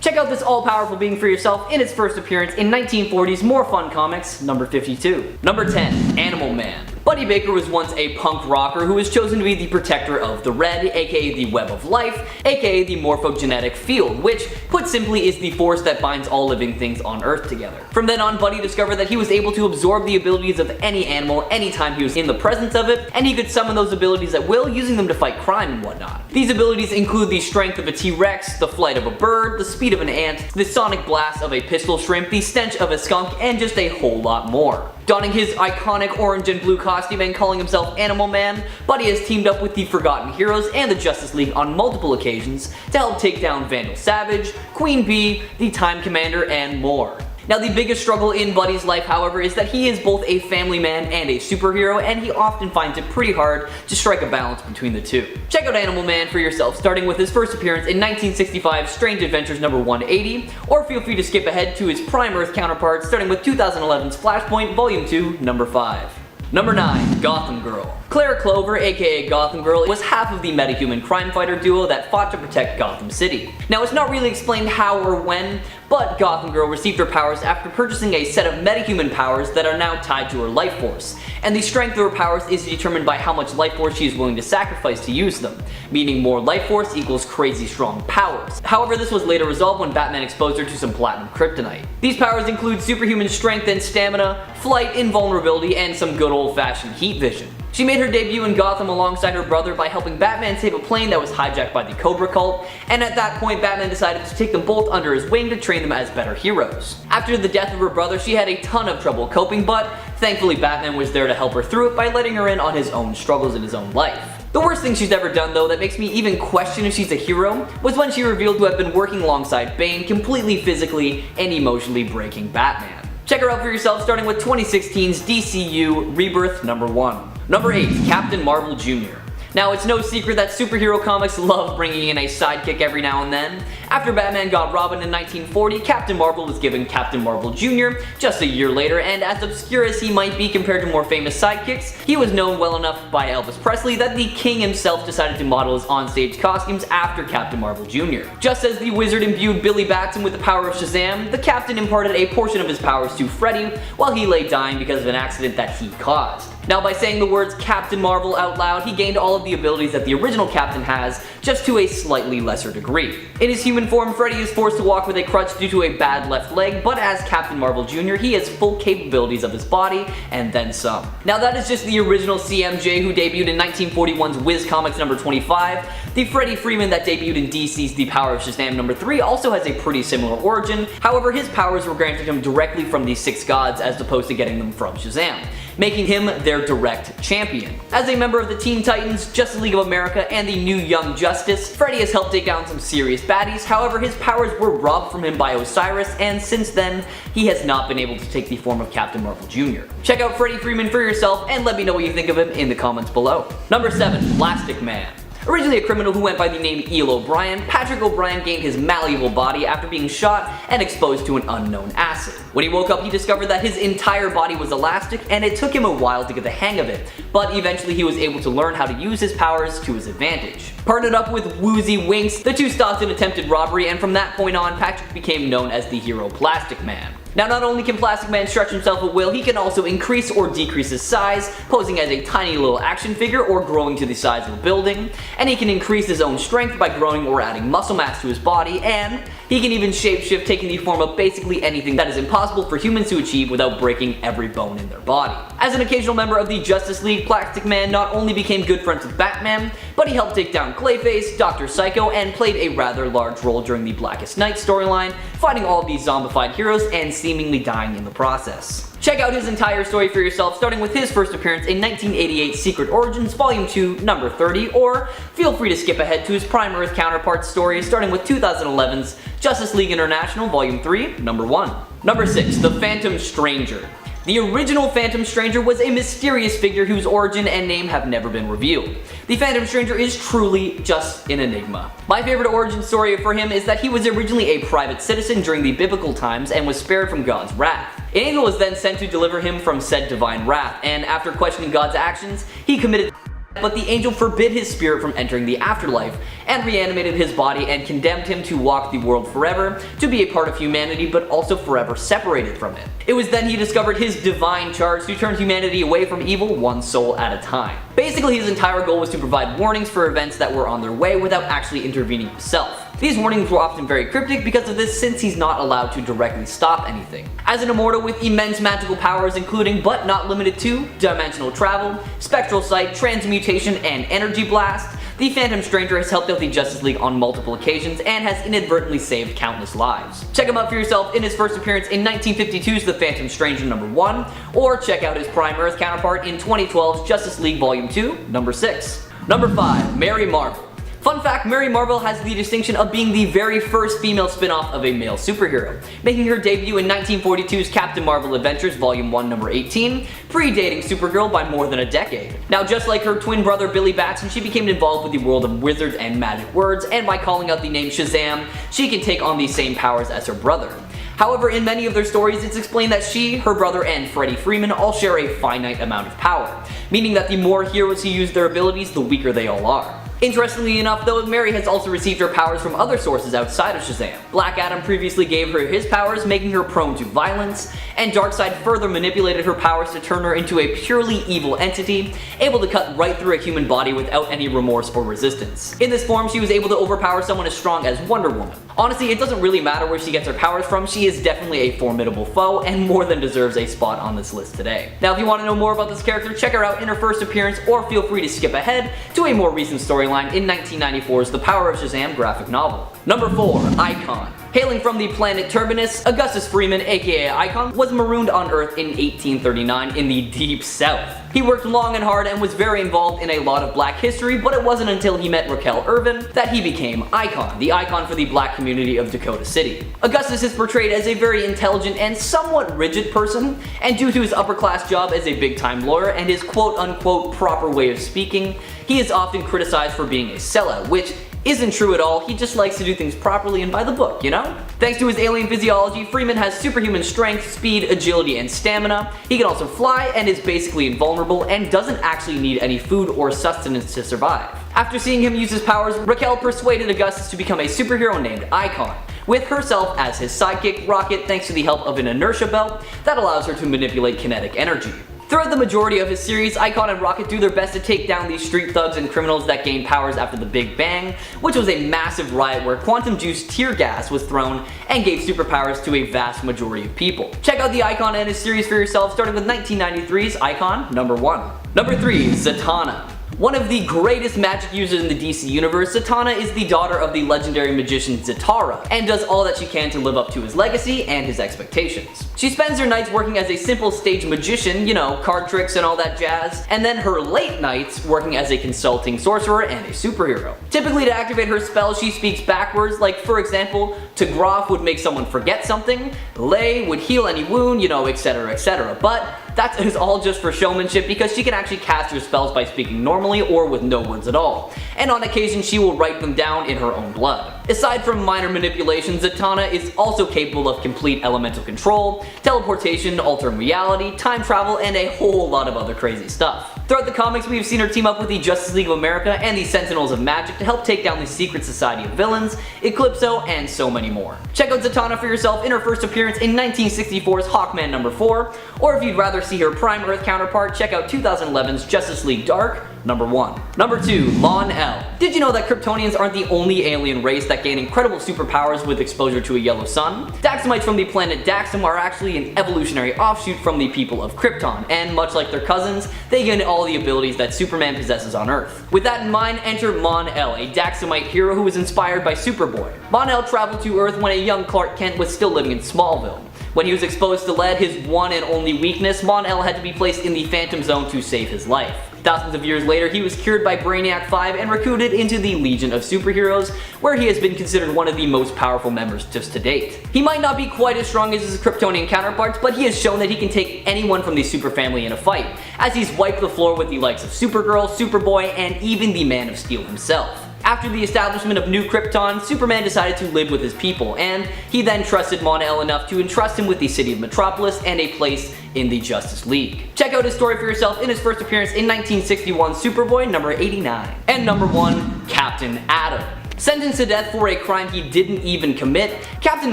S3: Check out this all-powerful being for yourself in its first appearance in 1940's More Fun Comics, number 52. Number 10, Animal Man. Buddy Baker was once a punk rocker who was chosen to be the protector of the Red, aka the Web of Life, aka the morphogenetic field, which, put simply, is the force that binds all living things on Earth together. From then on, Buddy discovered that he was able to absorb the abilities of any animal anytime he was in the presence of it, and he could summon those abilities at will, using them to fight crime and whatnot. These abilities include the strength of a T-Rex, the flight of a bird, the speed of an ant, the sonic blast of a pistol shrimp, the stench of a skunk, and just a whole lot more. Donning his iconic orange and blue costume and calling himself Animal Man, Buddy has teamed up with the Forgotten Heroes and the Justice League on multiple occasions to help take down Vandal Savage, Queen Bee, the Time Commander, and more. Now, the biggest struggle in Buddy's life, however, is that he is both a family man and a superhero, and he often finds it pretty hard to strike a balance between the two. Check out Animal Man for yourself, starting with his first appearance in 1965's Strange Adventures number 180, or feel free to skip ahead to his Prime Earth counterpart, starting with 2011's Flashpoint Volume 2, number 5. Number 9, Gotham Girl. Claire Clover, aka Gotham Girl, was half of the metahuman crime fighter duo that fought to protect Gotham City. Now, it's not really explained how or when, but Gotham Girl received her powers after purchasing a set of metahuman powers that are now tied to her life force, and the strength of her powers is determined by how much life force she is willing to sacrifice to use them, meaning more life force equals crazy strong powers. However, this was later resolved when Batman exposed her to some platinum kryptonite. These powers include superhuman strength and stamina, flight, invulnerability, and some good old-fashioned heat vision. She made her debut in Gotham alongside her brother by helping Batman save a plane that was hijacked by the Cobra cult, and at that point Batman decided to take them both under his wing to train them as better heroes. After the death of her brother, she had a ton of trouble coping, but thankfully Batman was there to help her through it by letting her in on his own struggles in his own life. The worst thing she's ever done though that makes me even question if she's a hero was when she revealed to have been working alongside Bane, completely physically and emotionally breaking Batman. Check her out for yourself, starting with 2016's DCU Rebirth number 1. Number 8, Captain Marvel Jr. Now, it's no secret that superhero comics love bringing in a sidekick every now and then. After Batman got Robin in 1940, Captain Marvel was given Captain Marvel Jr. just a year later, and as obscure as he might be compared to more famous sidekicks, he was known well enough by Elvis Presley that the King himself decided to model his onstage costumes after Captain Marvel Jr. Just as the Wizard imbued Billy Batson with the power of Shazam, the Captain imparted a portion of his powers to Freddy while he lay dying because of an accident that he caused. Now, by saying the words Captain Marvel out loud, he gained all of the abilities that the original Captain has, just to a slightly lesser degree. In his human form, Freddy is forced to walk with a crutch due to a bad left leg, but as Captain Marvel Jr., he has full capabilities of his body, and then some. Now, that is just the original CMJ who debuted in 1941's Wiz Comics number 25. The Freddie Freeman that debuted in DC's The Power of Shazam number 3 also has a pretty similar origin. However, his powers were granted him directly from the Six Gods as opposed to getting them from Shazam, making him their direct champion. As a member of the Teen Titans, Justice League of America, and the new Young Justice, Freddy has helped take down some serious baddies. However, his powers were robbed from him by Osiris, and since then, he has not been able to take the form of Captain Marvel Jr. Check out Freddie Freeman for yourself and let me know what you think of him in the comments below. Number 7. Plastic Man. Originally a criminal who went by the name Eel O'Brien, Patrick O'Brien gained his malleable body after being shot and exposed to an unknown acid. When he woke up, he discovered that his entire body was elastic, and it took him a while to get the hang of it, but eventually he was able to learn how to use his powers to his advantage. Partnered up with Woozy Winks, the two stopped an attempted robbery, and from that point on, Patrick became known as the hero Plastic Man. Now, not only can Plastic Man stretch himself at will, he can also increase or decrease his size, posing as a tiny little action figure or growing to the size of a building, and he can increase his own strength by growing or adding muscle mass to his body, and he can even shapeshift, taking the form of basically anything that is impossible for humans to achieve without breaking every bone in their body. As an occasional member of the Justice League, Plastic Man not only became good friends with Batman, but he helped take down Clayface, Dr. Psycho, and played a rather large role during the Blackest Night storyline, fighting all of these zombified heroes and seemingly dying in the process. Check out his entire story for yourself, starting with his first appearance in 1988's Secret Origins Volume 2, number 30, or feel free to skip ahead to his Prime Earth counterpart story, starting with 2011's Justice League International Volume 3, number 1. Number 6. The Phantom Stranger. The original Phantom Stranger was a mysterious figure whose origin and name have never been revealed. The Phantom Stranger is truly just an enigma. My favorite origin story for him is that he was originally a private citizen during the biblical times and was spared from God's wrath. An angel was then sent to deliver him from said divine wrath, and after questioning God's actions, he committed, but the angel forbid his spirit from entering the afterlife, and reanimated his body and condemned him to walk the world forever, to be a part of humanity but also forever separated from it. It was then he discovered his divine charge to turn humanity away from evil one soul at a time. Basically, his entire goal was to provide warnings for events that were on their way without actually intervening himself. These warnings were often very cryptic because of this, since he's not allowed to directly stop anything. As an immortal with immense magical powers including, but not limited to, dimensional travel, spectral sight, transmutation, and energy blast, the Phantom Stranger has helped out the Justice League on multiple occasions and has inadvertently saved countless lives. Check him out for yourself in his first appearance in 1952's The Phantom Stranger number 1, or check out his Prime Earth counterpart in 2012's Justice League Volume 2, number 6. Number 5. Mary Marvel. Fun fact, Mary Marvel has the distinction of being the very first female spin-off of a male superhero, making her debut in 1942's Captain Marvel Adventures Volume 1 number 18, predating Supergirl by more than a decade. Now, just like her twin brother Billy Batson, she became involved with the world of wizards and magic words, and by calling out the name Shazam, she can take on these same powers as her brother. However, in many of their stories, it's explained that she, her brother, and Freddie Freeman all share a finite amount of power, meaning that the more heroes who use their abilities, the weaker they all are. Interestingly enough though, Mary has also received her powers from other sources outside of Shazam. Black Adam previously gave her his powers, making her prone to violence, and Darkseid further manipulated her powers to turn her into a purely evil entity, able to cut right through a human body without any remorse or resistance. In this form, she was able to overpower someone as strong as Wonder Woman. Honestly, it doesn't really matter where she gets her powers from, she is definitely a formidable foe and more than deserves a spot on this list today. Now, if you want to know more about this character, check her out in her first appearance, or feel free to skip ahead to a more recent storyline in 1994's The Power of Shazam graphic novel. Number 4. Icon. Hailing from the planet Turbinus, Augustus Freeman, aka Icon, was marooned on Earth in 1839 in the Deep South. He worked long and hard and was very involved in a lot of black history, but it wasn't until he met Raquel Irvin that he became Icon, the icon for the black community of Dakota City. Augustus is portrayed as a very intelligent and somewhat rigid person, and due to his upper class job as a big-time lawyer and his quote-unquote proper way of speaking, he is often criticized for being a sellout, which isn't true at all. He just likes to do things properly and by the book, you know? Thanks to his alien physiology, Freeman has superhuman strength, speed, agility, and stamina. He can also fly and is basically invulnerable and doesn't actually need any food or sustenance to survive. After seeing him use his powers, Raquel persuaded Augustus to become a superhero named Icon, with herself as his sidekick, Rocket, thanks to the help of an inertia belt that allows her to manipulate kinetic energy. Throughout the majority of his series, Icon and Rocket do their best to take down these street thugs and criminals that gained powers after the Big Bang, which was a massive riot where quantum-juiced tear gas was thrown and gave superpowers to a vast majority of people. Check out the Icon and his series for yourself, starting with 1993's Icon number 1. Number 3. Zatanna. One of the greatest magic users in the DC universe, Zatanna is the daughter of the legendary magician Zatara, and does all that she can to live up to his legacy and his expectations. She spends her nights working as a simple stage magician, you know, card tricks and all that jazz, and then her late nights working as a consulting sorcerer and a superhero. Typically, to activate her spells, she speaks backwards, like for example, Tagroff would make someone forget something, Lay would heal any wound, you know, etc, etc. But that is all just for showmanship because she can actually cast her spells by speaking normally or with no words at all, and on occasion she will write them down in her own blood. Aside from minor manipulations, Zatanna is also capable of complete elemental control, teleportation, altering reality, time travel, and a whole lot of other crazy stuff. Throughout the comics, we have seen her team up with the Justice League of America and the Sentinels of Magic to help take down the Secret Society of Villains, Eclipso, and so many more. Check out Zatanna for yourself in her first appearance in 1964's Hawkman number 4, or if you'd rather see her Prime Earth counterpart, check out 2011's Justice League Dark number 1. Number 2. Mon-El. Did you know that Kryptonians aren't the only alien race that gain incredible superpowers with exposure to a yellow sun? Daxamites from the planet Daxam are actually an evolutionary offshoot from the people of Krypton, and much like their cousins, they gain all the abilities that Superman possesses on Earth. With that in mind, enter Mon-El, a Daxamite hero who was inspired by Superboy. Mon-El traveled to Earth when a young Clark Kent was still living in Smallville. When he was exposed to lead, his one and only weakness, Mon-El had to be placed in the Phantom Zone to save his life. Thousands of years later, he was cured by Brainiac 5 and recruited into the Legion of Superheroes, where he has been considered one of the most powerful members just to date. He might not be quite as strong as his Kryptonian counterparts, but he has shown that he can take anyone from the super family in a fight, as he's wiped the floor with the likes of Supergirl, Superboy, and even the Man of Steel himself. After the establishment of New Krypton, Superman decided to live with his people, and he then trusted Mon-El enough to entrust him with the city of Metropolis and a place in the Justice League. Check out his story for yourself in his first appearance in 1961's Superboy number 89. And number 1, Captain Atom. Sentenced to death for a crime he didn't even commit, Captain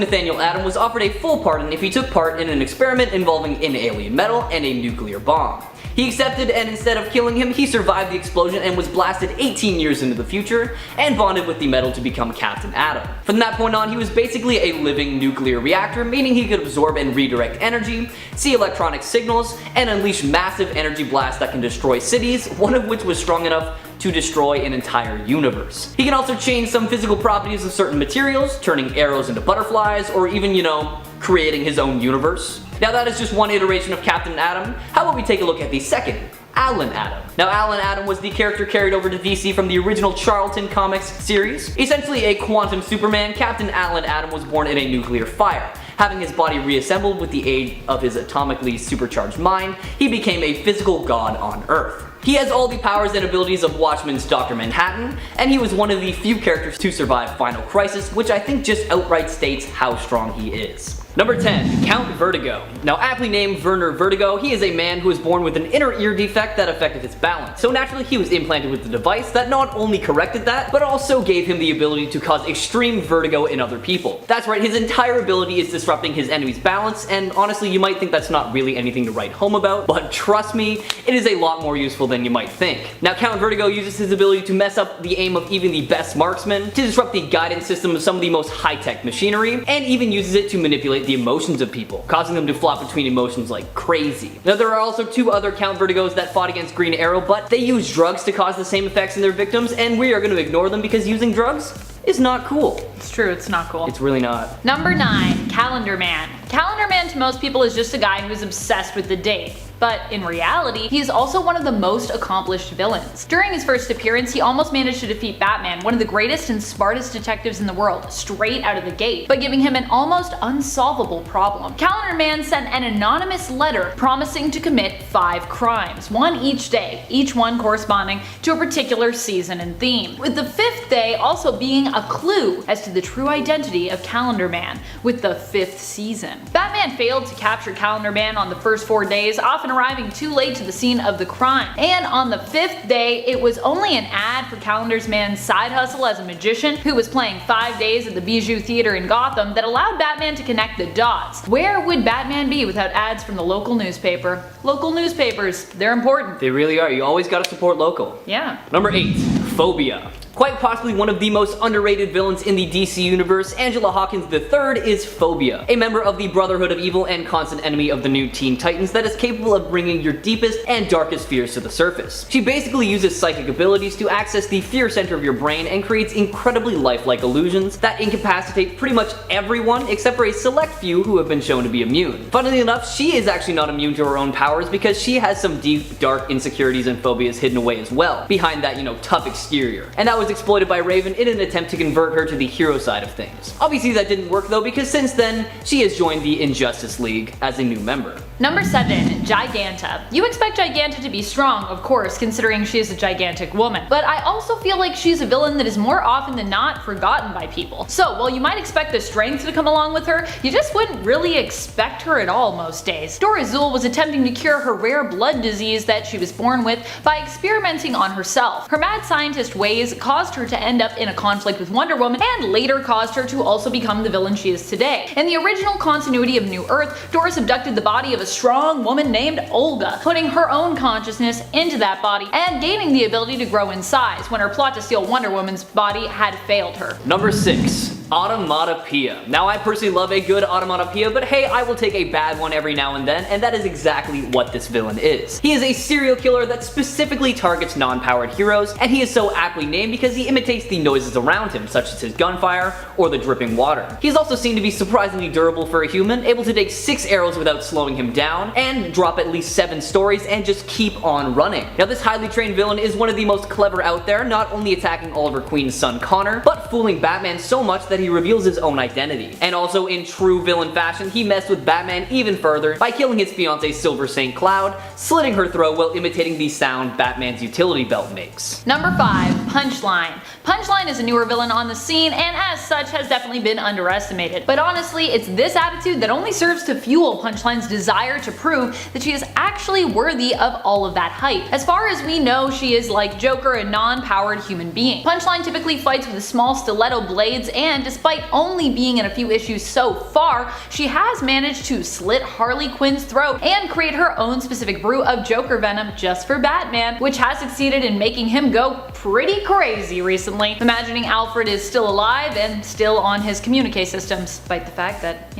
S3: Nathaniel Atom was offered a full pardon if he took part in an experiment involving an alien metal and a nuclear bomb. He accepted, and instead of killing him, he survived the explosion and was blasted 18 years into the future and bonded with the metal to become Captain Atom. From that point on, he was basically a living nuclear reactor, meaning he could absorb and redirect energy, see electronic signals, and unleash massive energy blasts that can destroy cities, one of which was strong enough to destroy an entire universe. He can also change some physical properties of certain materials, turning arrows into butterflies, or even, you know, creating his own universe. Now that is just one iteration of Captain Atom. How about we take a look at the second, Alan Atom. Now Alan Atom was the character carried over to DC from the original Charlton Comics series. Essentially a quantum Superman, Captain Alan Atom was born in a nuclear fire. Having his body reassembled with the aid of his atomically supercharged mind, he became a physical god on Earth. He has all the powers and abilities of Watchmen's Dr. Manhattan, and he was one of the few characters to survive Final Crisis, which I think just outright states how strong he is. Number 10. Count Vertigo. Now aptly named Werner Vertigo, he is a man who was born with an inner ear defect that affected his balance. So naturally he was implanted with a device that not only corrected that, but also gave him the ability to cause extreme vertigo in other people. That's right, his entire ability is disrupting his enemy's balance, and honestly you might think that's not really anything to write home about, but trust me, it is a lot more useful than you might think. Now Count Vertigo uses his ability to mess up the aim of even the best marksmen, to disrupt the guidance system of some of the most high-tech machinery, and even uses it to manipulate the emotions of people, causing them to flop between emotions like crazy. Now there are also 2 other Count Vertigos that fought against Green Arrow, but they use drugs to cause the same effects in their victims, and we are going to ignore them because using drugs is not cool.
S4: It's true, it's not cool.
S3: It's really not.
S4: Number 9, Calendar Man. Calendar Man to most people is just a guy who's obsessed with the date. But in reality, he is also one of the most accomplished villains. During his first appearance, he almost managed to defeat Batman, one of the greatest and smartest detectives in the world, straight out of the gate, by giving him an almost unsolvable problem. Calendar Man sent an anonymous letter promising to commit 5 crimes, one each day, each one corresponding to a particular season and theme, with the 5th day also being a clue as to the true identity of Calendar Man, with the 5th season. Batman failed to capture Calendar Man on the first 4 days, often often arriving too late to the scene of the crime. And on the 5th day, it was only an ad for Calendar's man's side hustle as a magician who was playing 5 days at the Bijou Theater in Gotham that allowed Batman to connect the dots. Where would Batman be without ads from the local newspaper? Local newspapers, they're important.
S3: They really are. You always gotta support local.
S4: Yeah.
S3: Number 8. Phobia. Quite possibly one of the most underrated villains in the DC universe, Angela Hawkins III is Phobia, a member of the Brotherhood of Evil and constant enemy of the new Teen Titans that is capable of bringing your deepest and darkest fears to the surface. She basically uses psychic abilities to access the fear center of your brain and creates incredibly lifelike illusions that incapacitate pretty much everyone except for a select few who have been shown to be immune. Funnily enough, she is actually not immune to her own powers because she has some deep, dark insecurities and phobias hidden away as well, behind that, tough exterior. And that was exploited by Raven in an attempt to convert her to the hero side of things. Obviously that didn't work though, because since then, she has joined the Injustice League as a new member.
S4: Number 7. Giganta. You expect Giganta to be strong, of course, considering she is a gigantic woman, but I also feel like she's a villain that is more often than not forgotten by people. So while you might expect the strength to come along with her, you just wouldn't really expect her at all most days. Dora Azul was attempting to cure her rare blood disease that she was born with by experimenting on herself. Her mad scientist ways caused her to end up in a conflict with Wonder Woman and later caused her to also become the villain she is today. In the original continuity of New Earth, Doris abducted the body of a strong woman named Olga, putting her own consciousness into that body and gaining the ability to grow in size when her plot to steal Wonder Woman's body had failed her.
S3: Number 6. Automatopoeia. Now I personally love a good automatopoeia, but hey, I will take a bad one every now and then, and that is exactly what this villain is. He is a serial killer that specifically targets non-powered heroes, and he is so aptly named because he imitates the noises around him, such as his gunfire or the dripping water. He is also seen to be surprisingly durable for a human, able to take 6 arrows without slowing him down, and drop at least 7 stories and just keep on running. Now this highly trained villain is one of the most clever out there, not only attacking Oliver Queen's son Connor, but fooling Batman so much that he reveals his own identity. And also in true villain fashion, he messed with Batman even further by killing his fiancée Silver St. Cloud, slitting her throat while imitating the sound Batman's utility belt makes.
S4: Number 5. Punchline. Punchline is a newer villain on the scene and as such has definitely been underestimated. But honestly, it's this attitude that only serves to fuel Punchline's desire to prove that she is actually worthy of all of that hype. As far as we know, she is like Joker, a non-powered human being. Punchline typically fights with small stiletto blades, and despite only being in a few issues so far, she has managed to slit Harley Quinn's throat and create her own specific brew of Joker venom just for Batman, which has succeeded in making him go pretty crazy recently. Imagining Alfred is still alive and still on his communique system, despite the fact that,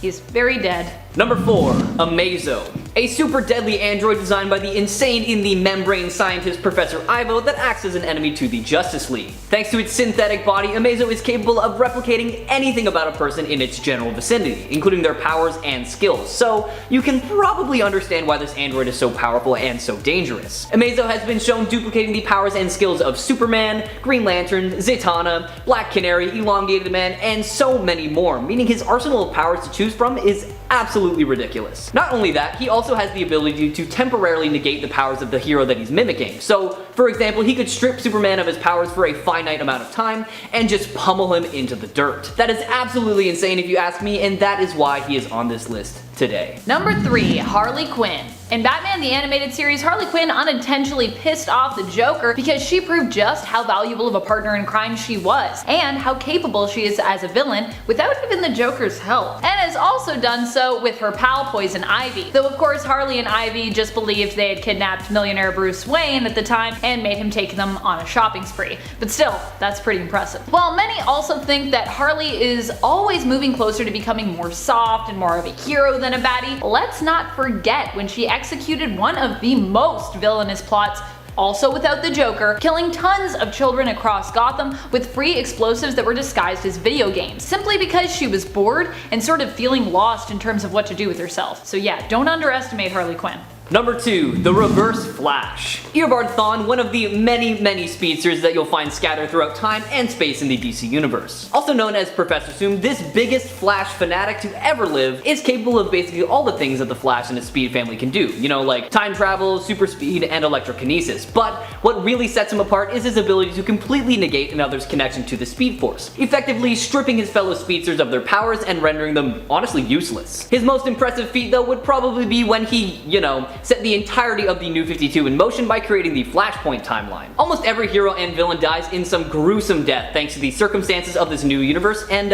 S4: he's very dead.
S3: Number 4. Amazo. A super deadly android designed by the insane in the membrane scientist Professor Ivo that acts as an enemy to the Justice League. Thanks to its synthetic body, Amazo is capable of replicating anything about a person in its general vicinity, including their powers and skills, so you can probably understand why this android is so powerful and so dangerous. Amazo has been shown duplicating the powers and skills of Superman, Green Lantern, Zatanna, Black Canary, Elongated Man, and so many more, meaning his arsenal of powers to choose from is absolutely ridiculous. Not only that, he also has the ability to temporarily negate the powers of the hero that he's mimicking. So, for example, he could strip Superman of his powers for a finite amount of time and just pummel him into the dirt. That is absolutely insane if you ask me, and that is why he is on this list today.
S4: Number 3. Harley Quinn. In Batman the Animated Series, Harley Quinn unintentionally pissed off the Joker because she proved just how valuable of a partner in crime she was, and how capable she is as a villain without even the Joker's help, and has also done so with her pal Poison Ivy. Though of course Harley and Ivy just believed they had kidnapped millionaire Bruce Wayne at the time and made him take them on a shopping spree. But still, that's pretty impressive. While many also think that Harley is always moving closer to becoming more soft and more of a hero than a baddie, let's not forget when she executed one of the most villainous plots, also without the Joker, killing tons of children across Gotham with free explosives that were disguised as video games, simply because she was bored and sort of feeling lost in terms of what to do with herself. So yeah, don't underestimate Harley Quinn.
S3: Number 2. The Reverse Flash. Eobard Thawne, one of the many speedsters that you'll find scattered throughout time and space in the DC universe. Also known as Professor Zoom, this biggest Flash fanatic to ever live is capable of basically all the things that the Flash and his Speed family can do, like time travel, super speed, and electrokinesis. But what really sets him apart is his ability to completely negate another's connection to the Speed Force, effectively stripping his fellow speedsters of their powers and rendering them honestly useless. His most impressive feat though would probably be when he, set the entirety of the New 52 in motion by creating the Flashpoint timeline. Almost every hero and villain dies in some gruesome death thanks to the circumstances of this new universe, and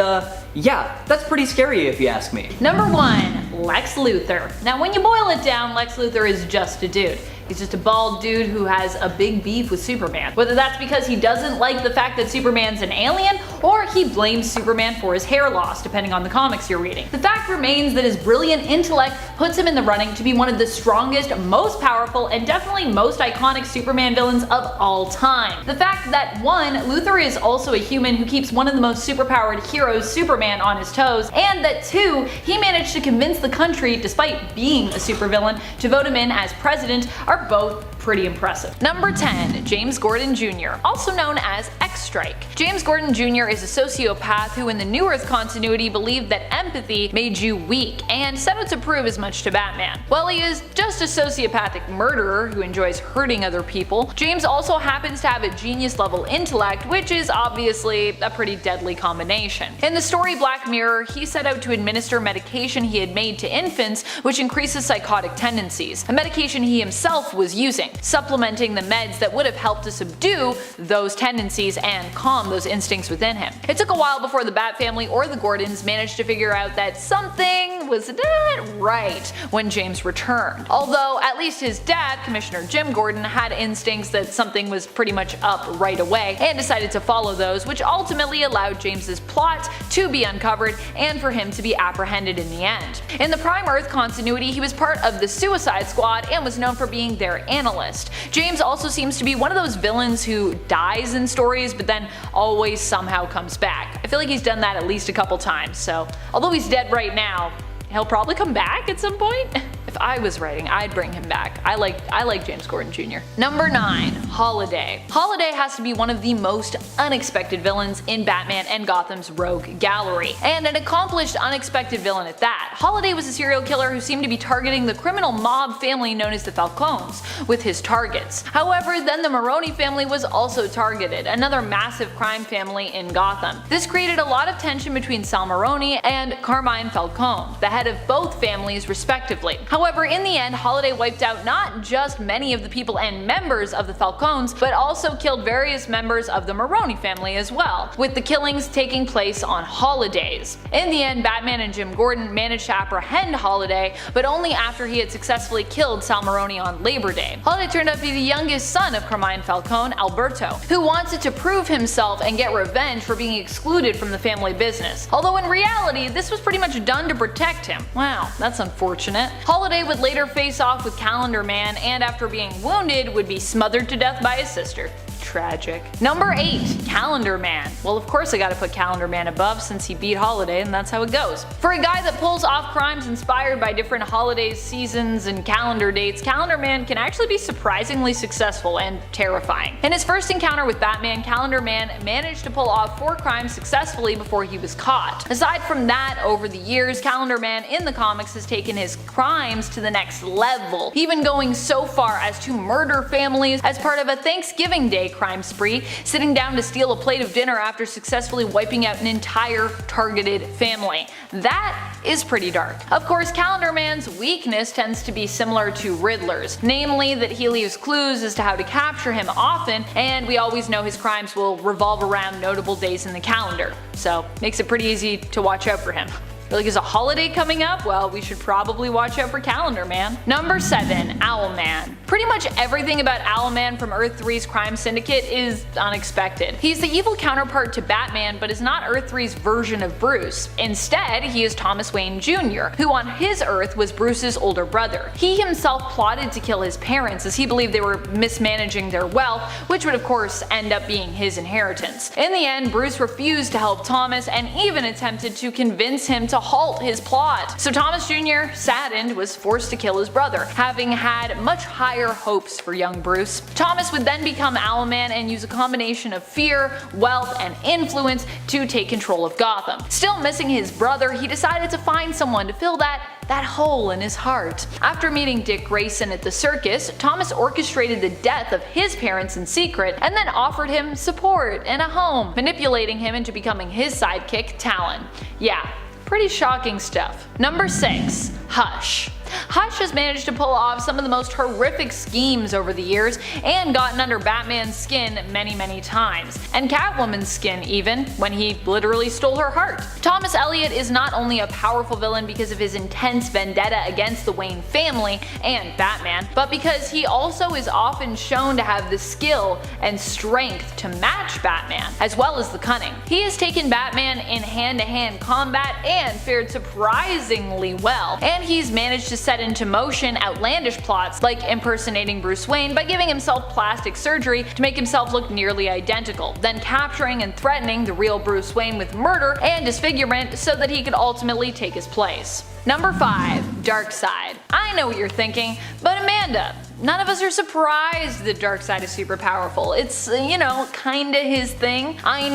S3: yeah, that's pretty scary if you ask me.
S4: Number 1. Lex Luthor. Now when you boil it down, Lex Luthor is just a dude. He's just a bald dude who has a big beef with Superman. Whether that's because he doesn't like the fact that Superman's an alien, or he blames Superman for his hair loss, depending on the comics you're reading. The fact remains that his brilliant intellect puts him in the running to be one of the strongest, most powerful, and definitely most iconic Superman villains of all time. The fact that 1. Luthor is also a human who keeps one of the most superpowered heroes, Superman, on his toes, and that 2. He managed to convince the country, despite being a supervillain, to vote him in as president are both pretty impressive. Number 10. James Gordon Jr., also known as X-Strike. James Gordon Jr. is a sociopath who in the New Earth continuity believed that empathy made you weak, and set out to prove as much to Batman. While he is just a sociopathic murderer who enjoys hurting other people, James also happens to have a genius-level intellect, which is obviously a pretty deadly combination. In the story Black Mirror, he set out to administer medication he had made to infants which increases psychotic tendencies, a medication he himself was using, supplementing the meds that would have helped to subdue those tendencies and calm those instincts within him. It took a while before the Bat family or the Gordons managed to figure out that something was not right when James returned. Although at least his dad, Commissioner Jim Gordon, had instincts that something was pretty much up right away and decided to follow those, which ultimately allowed James's plot to be uncovered and for him to be apprehended in the end. In the Prime Earth continuity, he was part of the Suicide Squad and was known for being their analyst. James also seems to be one of those villains who dies in stories but then always somehow comes back. I feel like he's done that at least a couple times, so although he's dead right now, he'll probably come back at some point. If I was writing, I'd bring him back. I like James Gordon Jr. Number 9. Holiday. Holiday has to be one of the most unexpected villains in Batman and Gotham's rogue gallery, and an accomplished unexpected villain at that. Holiday was a serial killer who seemed to be targeting the criminal mob family known as the Falcones with his targets. However, then the Maroni family was also targeted, another massive crime family in Gotham. This created a lot of tension between Sal Maroni and Carmine Falcone, the head of both families respectively. However, in the end, Holiday wiped out not just many of the people and members of the Falcones, but also killed various members of the Maroni family as well, with the killings taking place on holidays. In the end, Batman and Jim Gordon managed to apprehend Holiday, but only after he had successfully killed Sal Maroni on Labor Day. Holiday turned out to be the youngest son of Carmine Falcone, Alberto, who wanted to prove himself and get revenge for being excluded from the family business. Although in reality, this was pretty much done to protect him. Wow, that's unfortunate. Holiday would later face off with Calendar Man, and after being wounded would be smothered to death by his sister. Tragic. Number 8. Calendar Man. Well, of course I gotta put Calendar Man above since he beat Holiday, and that's how it goes. For a guy that pulls off crimes inspired by different holidays, seasons, and calendar dates, Calendar Man can actually be surprisingly successful and terrifying. In his first encounter with Batman, Calendar Man managed to pull off 4 crimes successfully before he was caught. Aside from that, over the years, Calendar Man in the comics has taken his crimes to the next level, even going so far as to murder families as part of a Thanksgiving Day crime spree, sitting down to steal a plate of dinner after successfully wiping out an entire targeted family. That is pretty dark. Of course, Calendar Man's weakness tends to be similar to Riddler's, namely that he leaves clues as to how to capture him often, and we always know his crimes will revolve around notable days in the calendar, so makes it pretty easy to watch out for him. Like, is a holiday coming up? Well, we should probably watch out for Calendar Man. Number 7. Owlman. Pretty much everything about Owlman from Earth 3's crime syndicate is unexpected. He's the evil counterpart to Batman, but is not Earth 3's version of Bruce. Instead, he is Thomas Wayne Jr., who on his Earth was Bruce's older brother. He himself plotted to kill his parents as he believed they were mismanaging their wealth, which would of course end up being his inheritance. In the end, Bruce refused to help Thomas and even attempted to convince him to halt his plot. So Thomas Jr., saddened, was forced to kill his brother, having had much higher hopes for young Bruce. Thomas would then become Owlman and use a combination of fear, wealth, and influence to take control of Gotham. Still missing his brother, he decided to find someone to fill that hole in his heart. After meeting Dick Grayson at the circus, Thomas orchestrated the death of his parents in secret and then offered him support and a home, manipulating him into becoming his sidekick, Talon. Yeah, pretty shocking stuff. Number 6. Hush. Hush has managed to pull off some of the most horrific schemes over the years and gotten under Batman's skin many times, and Catwoman's skin even, when he literally stole her heart. Thomas Elliot is not only a powerful villain because of his intense vendetta against the Wayne family and Batman, but because he also is often shown to have the skill and strength to match Batman, as well as the cunning. He has taken Batman in hand-to-hand combat and fared surprisingly well, and he's managed to set into motion outlandish plots like impersonating Bruce Wayne by giving himself plastic surgery to make himself look nearly identical, then capturing and threatening the real Bruce Wayne with murder and disfigurement so that he could ultimately take his place. Number 5. Darkseid. I know what you're thinking, but Amanda, none of us are surprised that Darkseid is super powerful. It's, you know, kinda his thing. I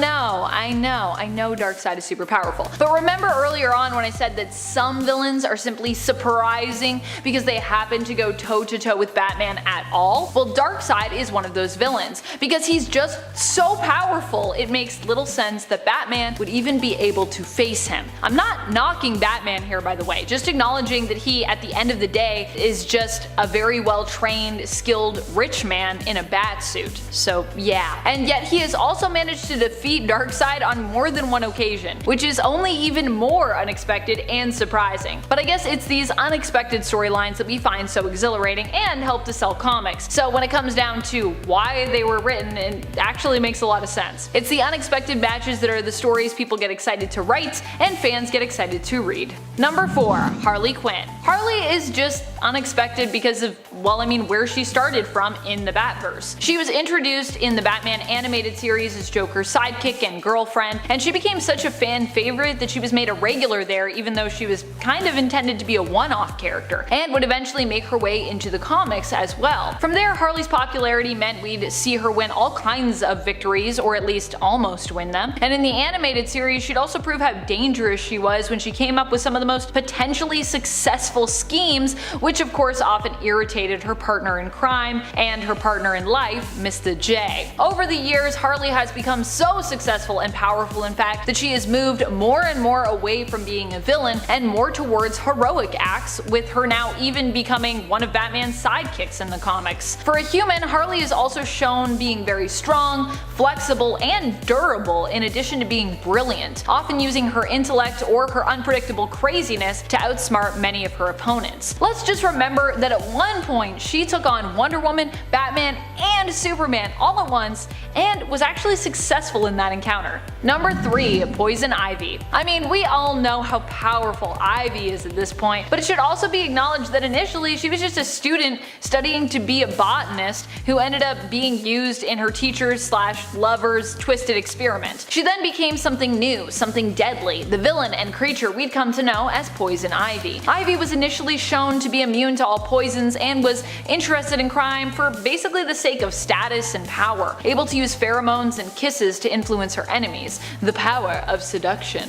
S4: know Darkseid is super powerful. But remember earlier on when I said that some villains are simply surprising because they happen to go toe-to-toe with Batman at all? Well, Darkseid is one of those villains. Because he's just so powerful, it makes little sense that Batman would even be able to face him. I'm not knocking Batman here, by the way, just acknowledging that he, at the end of the day, is just a very well-trained, skilled, rich man in a bat suit. So yeah. And yet he has also managed to defeat Darkseid on more than one occasion, which is only even more unexpected and surprising. But I guess it's these unexpected storylines that we find so exhilarating and help to sell comics. So when it comes down to why they were written, it actually makes a lot of sense. It's the unexpected matches that are the stories people get excited to write and fans get excited to read. Number 4. Harley Quinn. Harley is just unexpected because of, well, I mean, where she started from in the Batverse. She was introduced in the Batman animated series as Joker's sidekick and girlfriend, and she became such a fan favorite that she was made a regular there even though she was kind of intended to be a one-off character, and would eventually make her way into the comics as well. From there, Harley's popularity meant we'd see her win all kinds of victories, or at least almost win them, and in the animated series she'd also prove how dangerous she was when she came up with some of the most potentially successful schemes, which of course often irritated her partner in crime and her partner in life, Mr. J. Over the years, Harley has become so successful and powerful in fact that she has moved more and more away from being a villain and more towards heroic acts, with her now even becoming one of Batman's sidekicks in the comics. For a human, Harley is also shown being very strong, flexible, and durable in addition to being brilliant, often using her intellect or her unpredictable craziness to outsmart many of her opponents. Let's just remember that at one point she took on Wonder Woman, Batman, and Superman all at once and was actually successful in that encounter. Number 3. Poison Ivy. I mean, we all know how powerful Ivy is at this point, but it should also be acknowledged that initially she was just a student studying to be a botanist who ended up being used in her teacher's/lover's twisted experiment. She then became something new, something deadly, the villain and creature we'd come to know as Poison Ivy. Ivy was initially shown to be immune to all poisons and was interested in crime for basically the sake of status and power, able to use pheromones and kisses to influence her enemies. The power of seduction.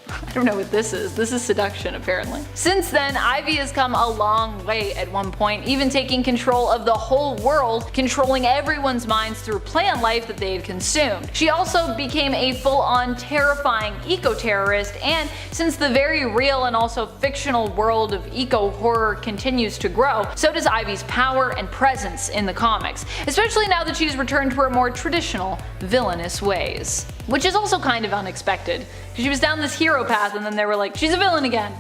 S4: I don't know what this is. This is seduction, apparently. Since then, Ivy has come a long way at one point, even taking control of the whole world, controlling everyone's minds through plant life that they had consumed. She also became a full-on terrifying eco-terrorist, and since the very real and also fictional world of eco-horror continues to grow, so does Ivy's power and presence in the comics, especially now that she's returned to her more traditional, villainous ways. Which is also kind of unexpected, because she was down this hero path and then they were like, she's a villain again.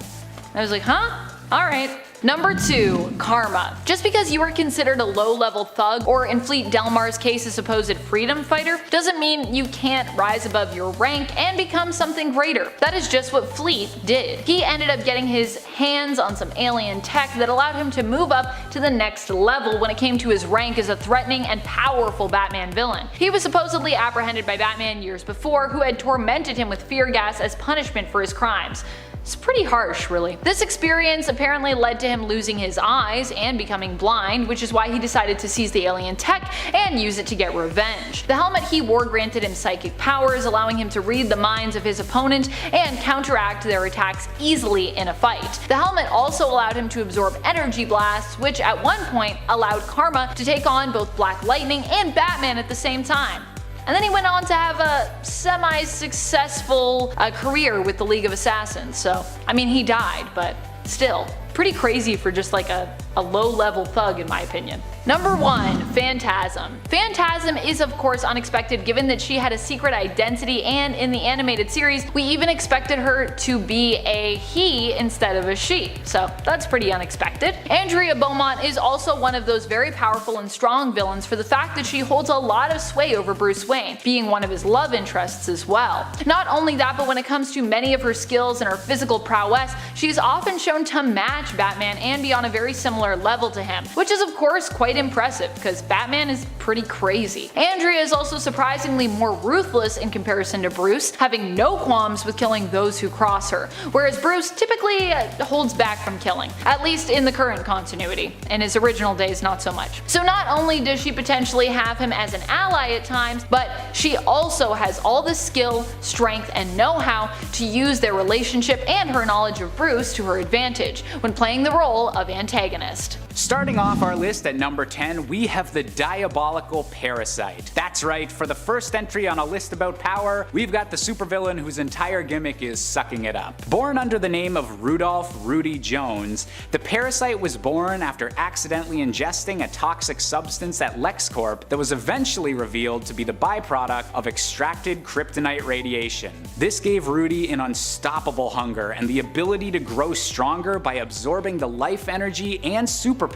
S4: I was like, huh? Alright. Number 2. Karma. Just because you are considered a low-level thug, or in Fleet Delmar's case a supposed freedom fighter, doesn't mean you can't rise above your rank and become something greater. That is just what Fleet did. He ended up getting his hands on some alien tech that allowed him to move up to the next level when it came to his rank as a threatening and powerful Batman villain. He was supposedly apprehended by Batman years before, who had tormented him with fear gas as punishment for his crimes. It's pretty harsh, really. This experience apparently led to him losing his eyes and becoming blind, which is why he decided to seize the alien tech and use it to get revenge. The helmet he wore granted him psychic powers, allowing him to read the minds of his opponent and counteract their attacks easily in a fight. The helmet also allowed him to absorb energy blasts, which at one point allowed Karma to take on both Black Lightning and Batman at the same time. And then he went on to have a semi-successful career with the League of Assassins, so I mean he died, but still. pretty crazy for just like a low-level thug in my opinion. Number 1. Phantasm. Phantasm is of course unexpected given that she had a secret identity, and in the animated series we even expected her to be a he instead of a she, so that's pretty unexpected. Andrea Beaumont is also one of those very powerful and strong villains for the fact that she holds a lot of sway over Bruce Wayne, being one of his love interests as well. Not only that, but when it comes to many of her skills and her physical prowess, she is often shown to match Batman and be on a very similar level to him, which is of course quite impressive because Batman is pretty crazy. Andrea is also surprisingly more ruthless in comparison to Bruce, having no qualms with killing those who cross her, whereas Bruce typically holds back from killing, at least in the current continuity. In his original days, not so much. So not only does she potentially have him as an ally at times, but she also has all the skill, strength, and know-how to use their relationship and her knowledge of Bruce to her advantage when playing the role of antagonist.
S5: Starting off our list at number 10, we have the diabolical Parasite. That's right, for the first entry on a list about power, we've got the supervillain whose entire gimmick is sucking it up. Born under the name of Rudolph Rudy Jones, the Parasite was born after accidentally ingesting a toxic substance at LexCorp that was eventually revealed to be the byproduct of extracted kryptonite radiation. This gave Rudy an unstoppable hunger and the ability to grow stronger by absorbing the life energy and superpowers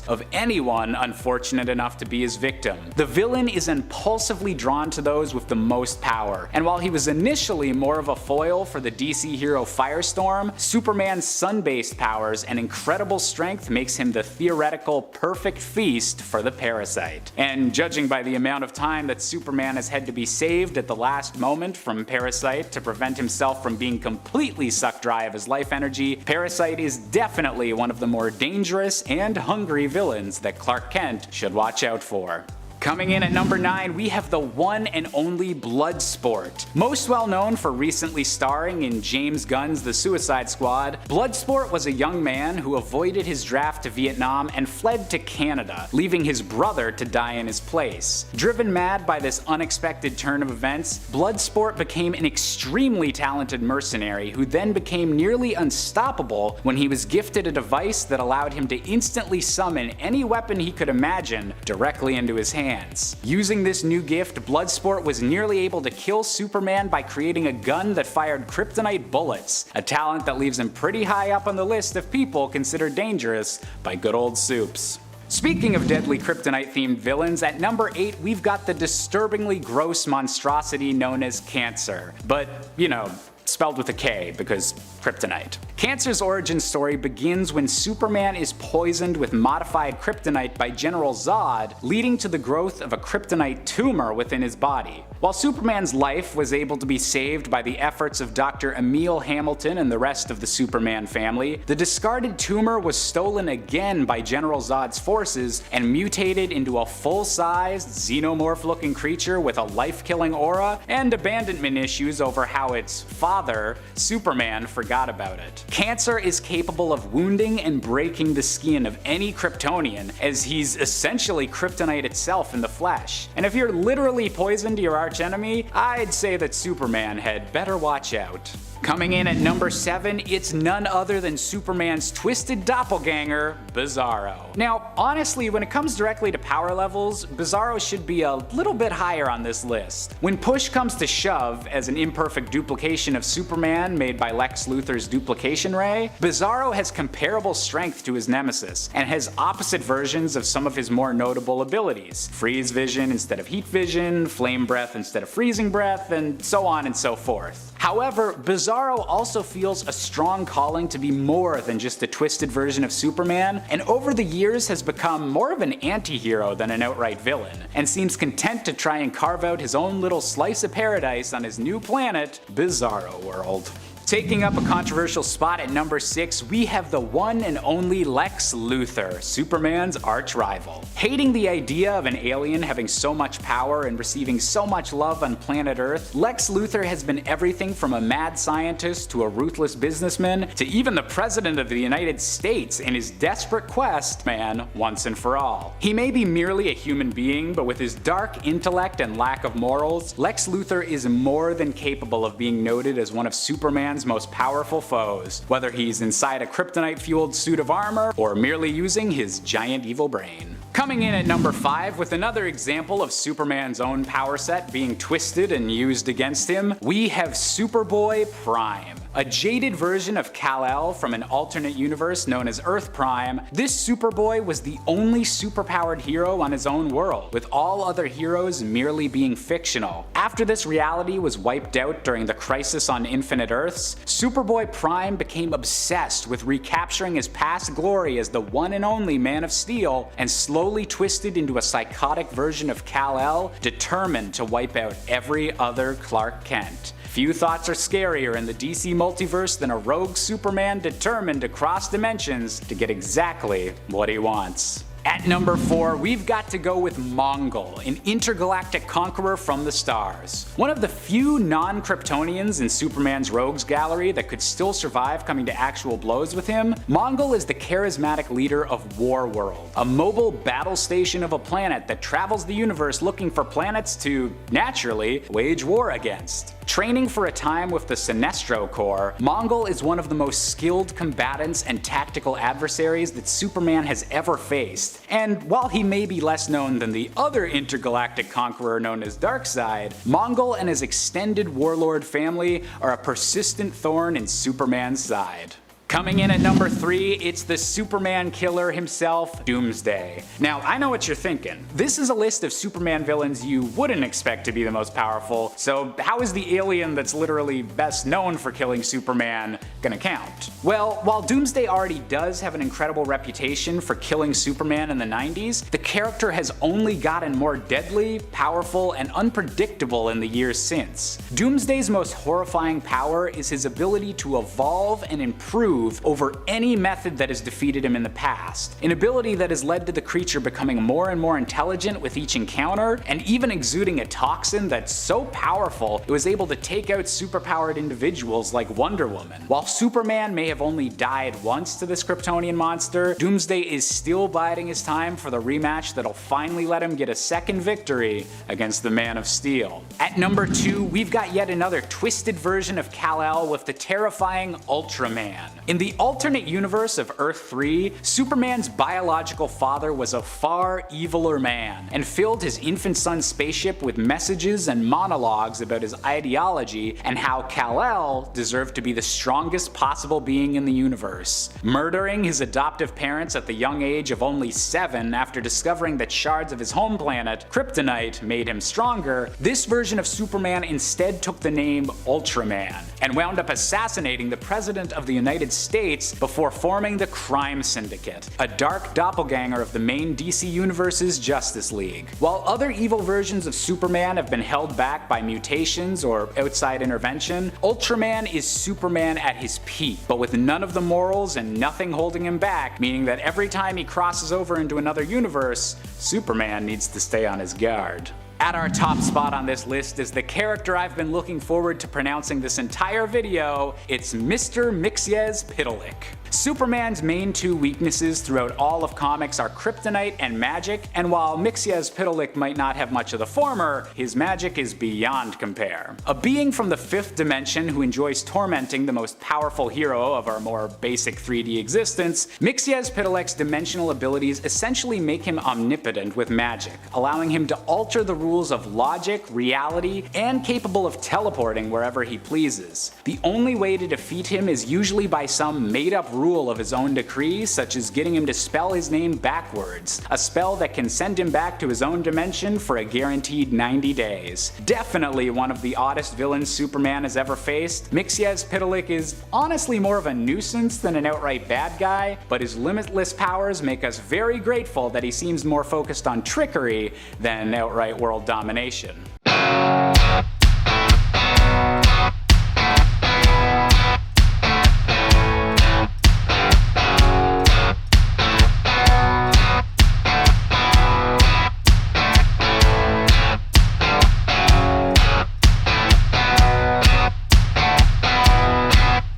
S5: of anyone unfortunate enough to be his victim. The villain is impulsively drawn to those with the most power, and while he was initially more of a foil for the DC hero Firestorm, Superman's sun-based powers and incredible strength makes him the theoretical perfect feast for the Parasite. And judging by the amount of time that Superman has had to be saved at the last moment from Parasite to prevent himself from being completely sucked dry of his life energy, Parasite is definitely one of the more dangerous and hungry villains that Clark Kent should watch out for. Coming in at number 9, we have the one and only Bloodsport. Most well known for recently starring in James Gunn's The Suicide Squad, Bloodsport was a young man who avoided his draft to Vietnam and fled to Canada, leaving his brother to die in his place. Driven mad by this unexpected turn of events, Bloodsport became an extremely talented mercenary who then became nearly unstoppable when he was gifted a device that allowed him to instantly summon any weapon he could imagine directly into his hands. Using this new gift, Bloodsport was nearly able to kill Superman by creating a gun that fired kryptonite bullets, a talent that leaves him pretty high up on the list of people considered dangerous by good old Supes. Speaking of deadly kryptonite-themed villains, at number 8 we've got the disturbingly gross monstrosity known as Cancer. But, you know, spelled with a K because kryptonite. Cancer's origin story begins when Superman is poisoned with modified kryptonite by General Zod, leading to the growth of a kryptonite tumor within his body. While Superman's life was able to be saved by the efforts of Dr. Emil Hamilton and the rest of the Superman family, the discarded tumor was stolen again by General Zod's forces and mutated into a full-sized, xenomorph-looking creature with a life-killing aura and abandonment issues over how its father, Superman, forgot about it. Cancer is capable of wounding and breaking the skin of any Kryptonian, as he's essentially kryptonite itself in the flesh. And if you're literally poisoned to your archenemy, I'd say that Superman had better watch out. Coming in at number 7, it's none other than Superman's twisted doppelganger, Bizarro. Now, honestly, when it comes directly to power levels, Bizarro should be a little bit higher on this list. When push comes to shove, as an imperfect duplication of Superman made by Lex Luthor's duplication ray, Bizarro has comparable strength to his nemesis, and has opposite versions of some of his more notable abilities. Freeze vision instead of heat vision, flame breath instead of freezing breath, and so on and so forth. However, Bizarro also feels a strong calling to be more than just a twisted version of Superman, and over the years has become more of an anti-hero than an outright villain, and seems content to try and carve out his own little slice of paradise on his new planet, Bizarro World. Taking up a controversial spot at number 6, we have the one and only Lex Luthor, Superman's arch-rival. Hating the idea of an alien having so much power and receiving so much love on planet Earth, Lex Luthor has been everything from a mad scientist to a ruthless businessman to even the President of the United States in his desperate quest, man, once and for all. He may be merely a human being, but with his dark intellect and lack of morals, Lex Luthor is more than capable of being noted as one of Superman's Superman's most powerful foes, whether he's inside a kryptonite-fueled suit of armor or merely using his giant evil brain. Coming in at number 5 with another example of Superman's own power set being twisted and used against him, we have Superboy Prime. A jaded version of Kal-El from an alternate universe known as Earth Prime, this Superboy was the only superpowered hero on his own world, with all other heroes merely being fictional. After this reality was wiped out during the Crisis on Infinite Earths, Superboy Prime became obsessed with recapturing his past glory as the one and only Man of Steel, and slowly twisted into a psychotic version of Kal-El, determined to wipe out every other Clark Kent. Few thoughts are scarier in the DC multiverse than a rogue Superman determined to cross dimensions to get exactly what he wants. At number 4, we've got to go with Mongol, an intergalactic conqueror from the stars. One of the few non-Kryptonians in Superman's rogues gallery that could still survive coming to actual blows with him, Mongol is the charismatic leader of Warworld, a mobile battle station of a planet that travels the universe looking for planets to, naturally, wage war against. Training for a time with the Sinestro Corps, Mongol is one of the most skilled combatants and tactical adversaries that Superman has ever faced. And while he may be less known than the other intergalactic conqueror known as Darkseid, Mongol and his extended warlord family are a persistent thorn in Superman's side. Coming in at number 3, it's the Superman killer himself, Doomsday. Now, I know what you're thinking. This is a list of Superman villains you wouldn't expect to be the most powerful, so how is the alien that's literally best known for killing Superman gonna count? Well, while Doomsday already does have an incredible reputation for killing Superman in the 90s, the character has only gotten more deadly, powerful, and unpredictable in the years since. Doomsday's most horrifying power is his ability to evolve and improve over any method that has defeated him in the past, an ability that has led to the creature becoming more and more intelligent with each encounter, and even exuding a toxin that's so powerful it was able to take out superpowered individuals like Wonder Woman. While Superman may have only died once to this Kryptonian monster, Doomsday is still biding his time for the rematch that'll finally let him get a second victory against the Man of Steel. At number 2, we've got yet another twisted version of Kal-El with the terrifying Ultraman. In the alternate universe of Earth 3, Superman's biological father was a far eviler man, and filled his infant son's spaceship with messages and monologues about his ideology and how Kal-El deserved to be the strongest possible being in the universe. Murdering his adoptive parents at the young age of only 7 after discovering that shards of his home planet, Kryptonite, made him stronger, this version of Superman instead took the name Ultraman, and wound up assassinating the President of the United States before forming the Crime Syndicate, a dark doppelganger of the main DC Universe's Justice League. While other evil versions of Superman have been held back by mutations or outside intervention, Ultraman is Superman at his peak, but with none of the morals and nothing holding him back, meaning that every time he crosses over into another universe, Superman needs to stay on his guard. At our top spot on this list is the character I've been looking forward to pronouncing this entire video. It's Mr. Mxyzptlk. Superman's main two weaknesses throughout all of comics are kryptonite and magic, and while Mxyzptlk might not have much of the former, his magic is beyond compare. A being from the 5th dimension who enjoys tormenting the most powerful hero of our more basic 3D existence, Mxyzptlk's dimensional abilities essentially make him omnipotent with magic, allowing him to alter the rules of logic, reality, and capable of teleporting wherever he pleases. The only way to defeat him is usually by some made-up rule of his own decree, such as getting him to spell his name backwards, a spell that can send him back to his own dimension for a guaranteed 90 days. Definitely one of the oddest villains Superman has ever faced, Mxyzptlk is honestly more of a nuisance than an outright bad guy, but his limitless powers make us very grateful that he seems more focused on trickery than outright world domination.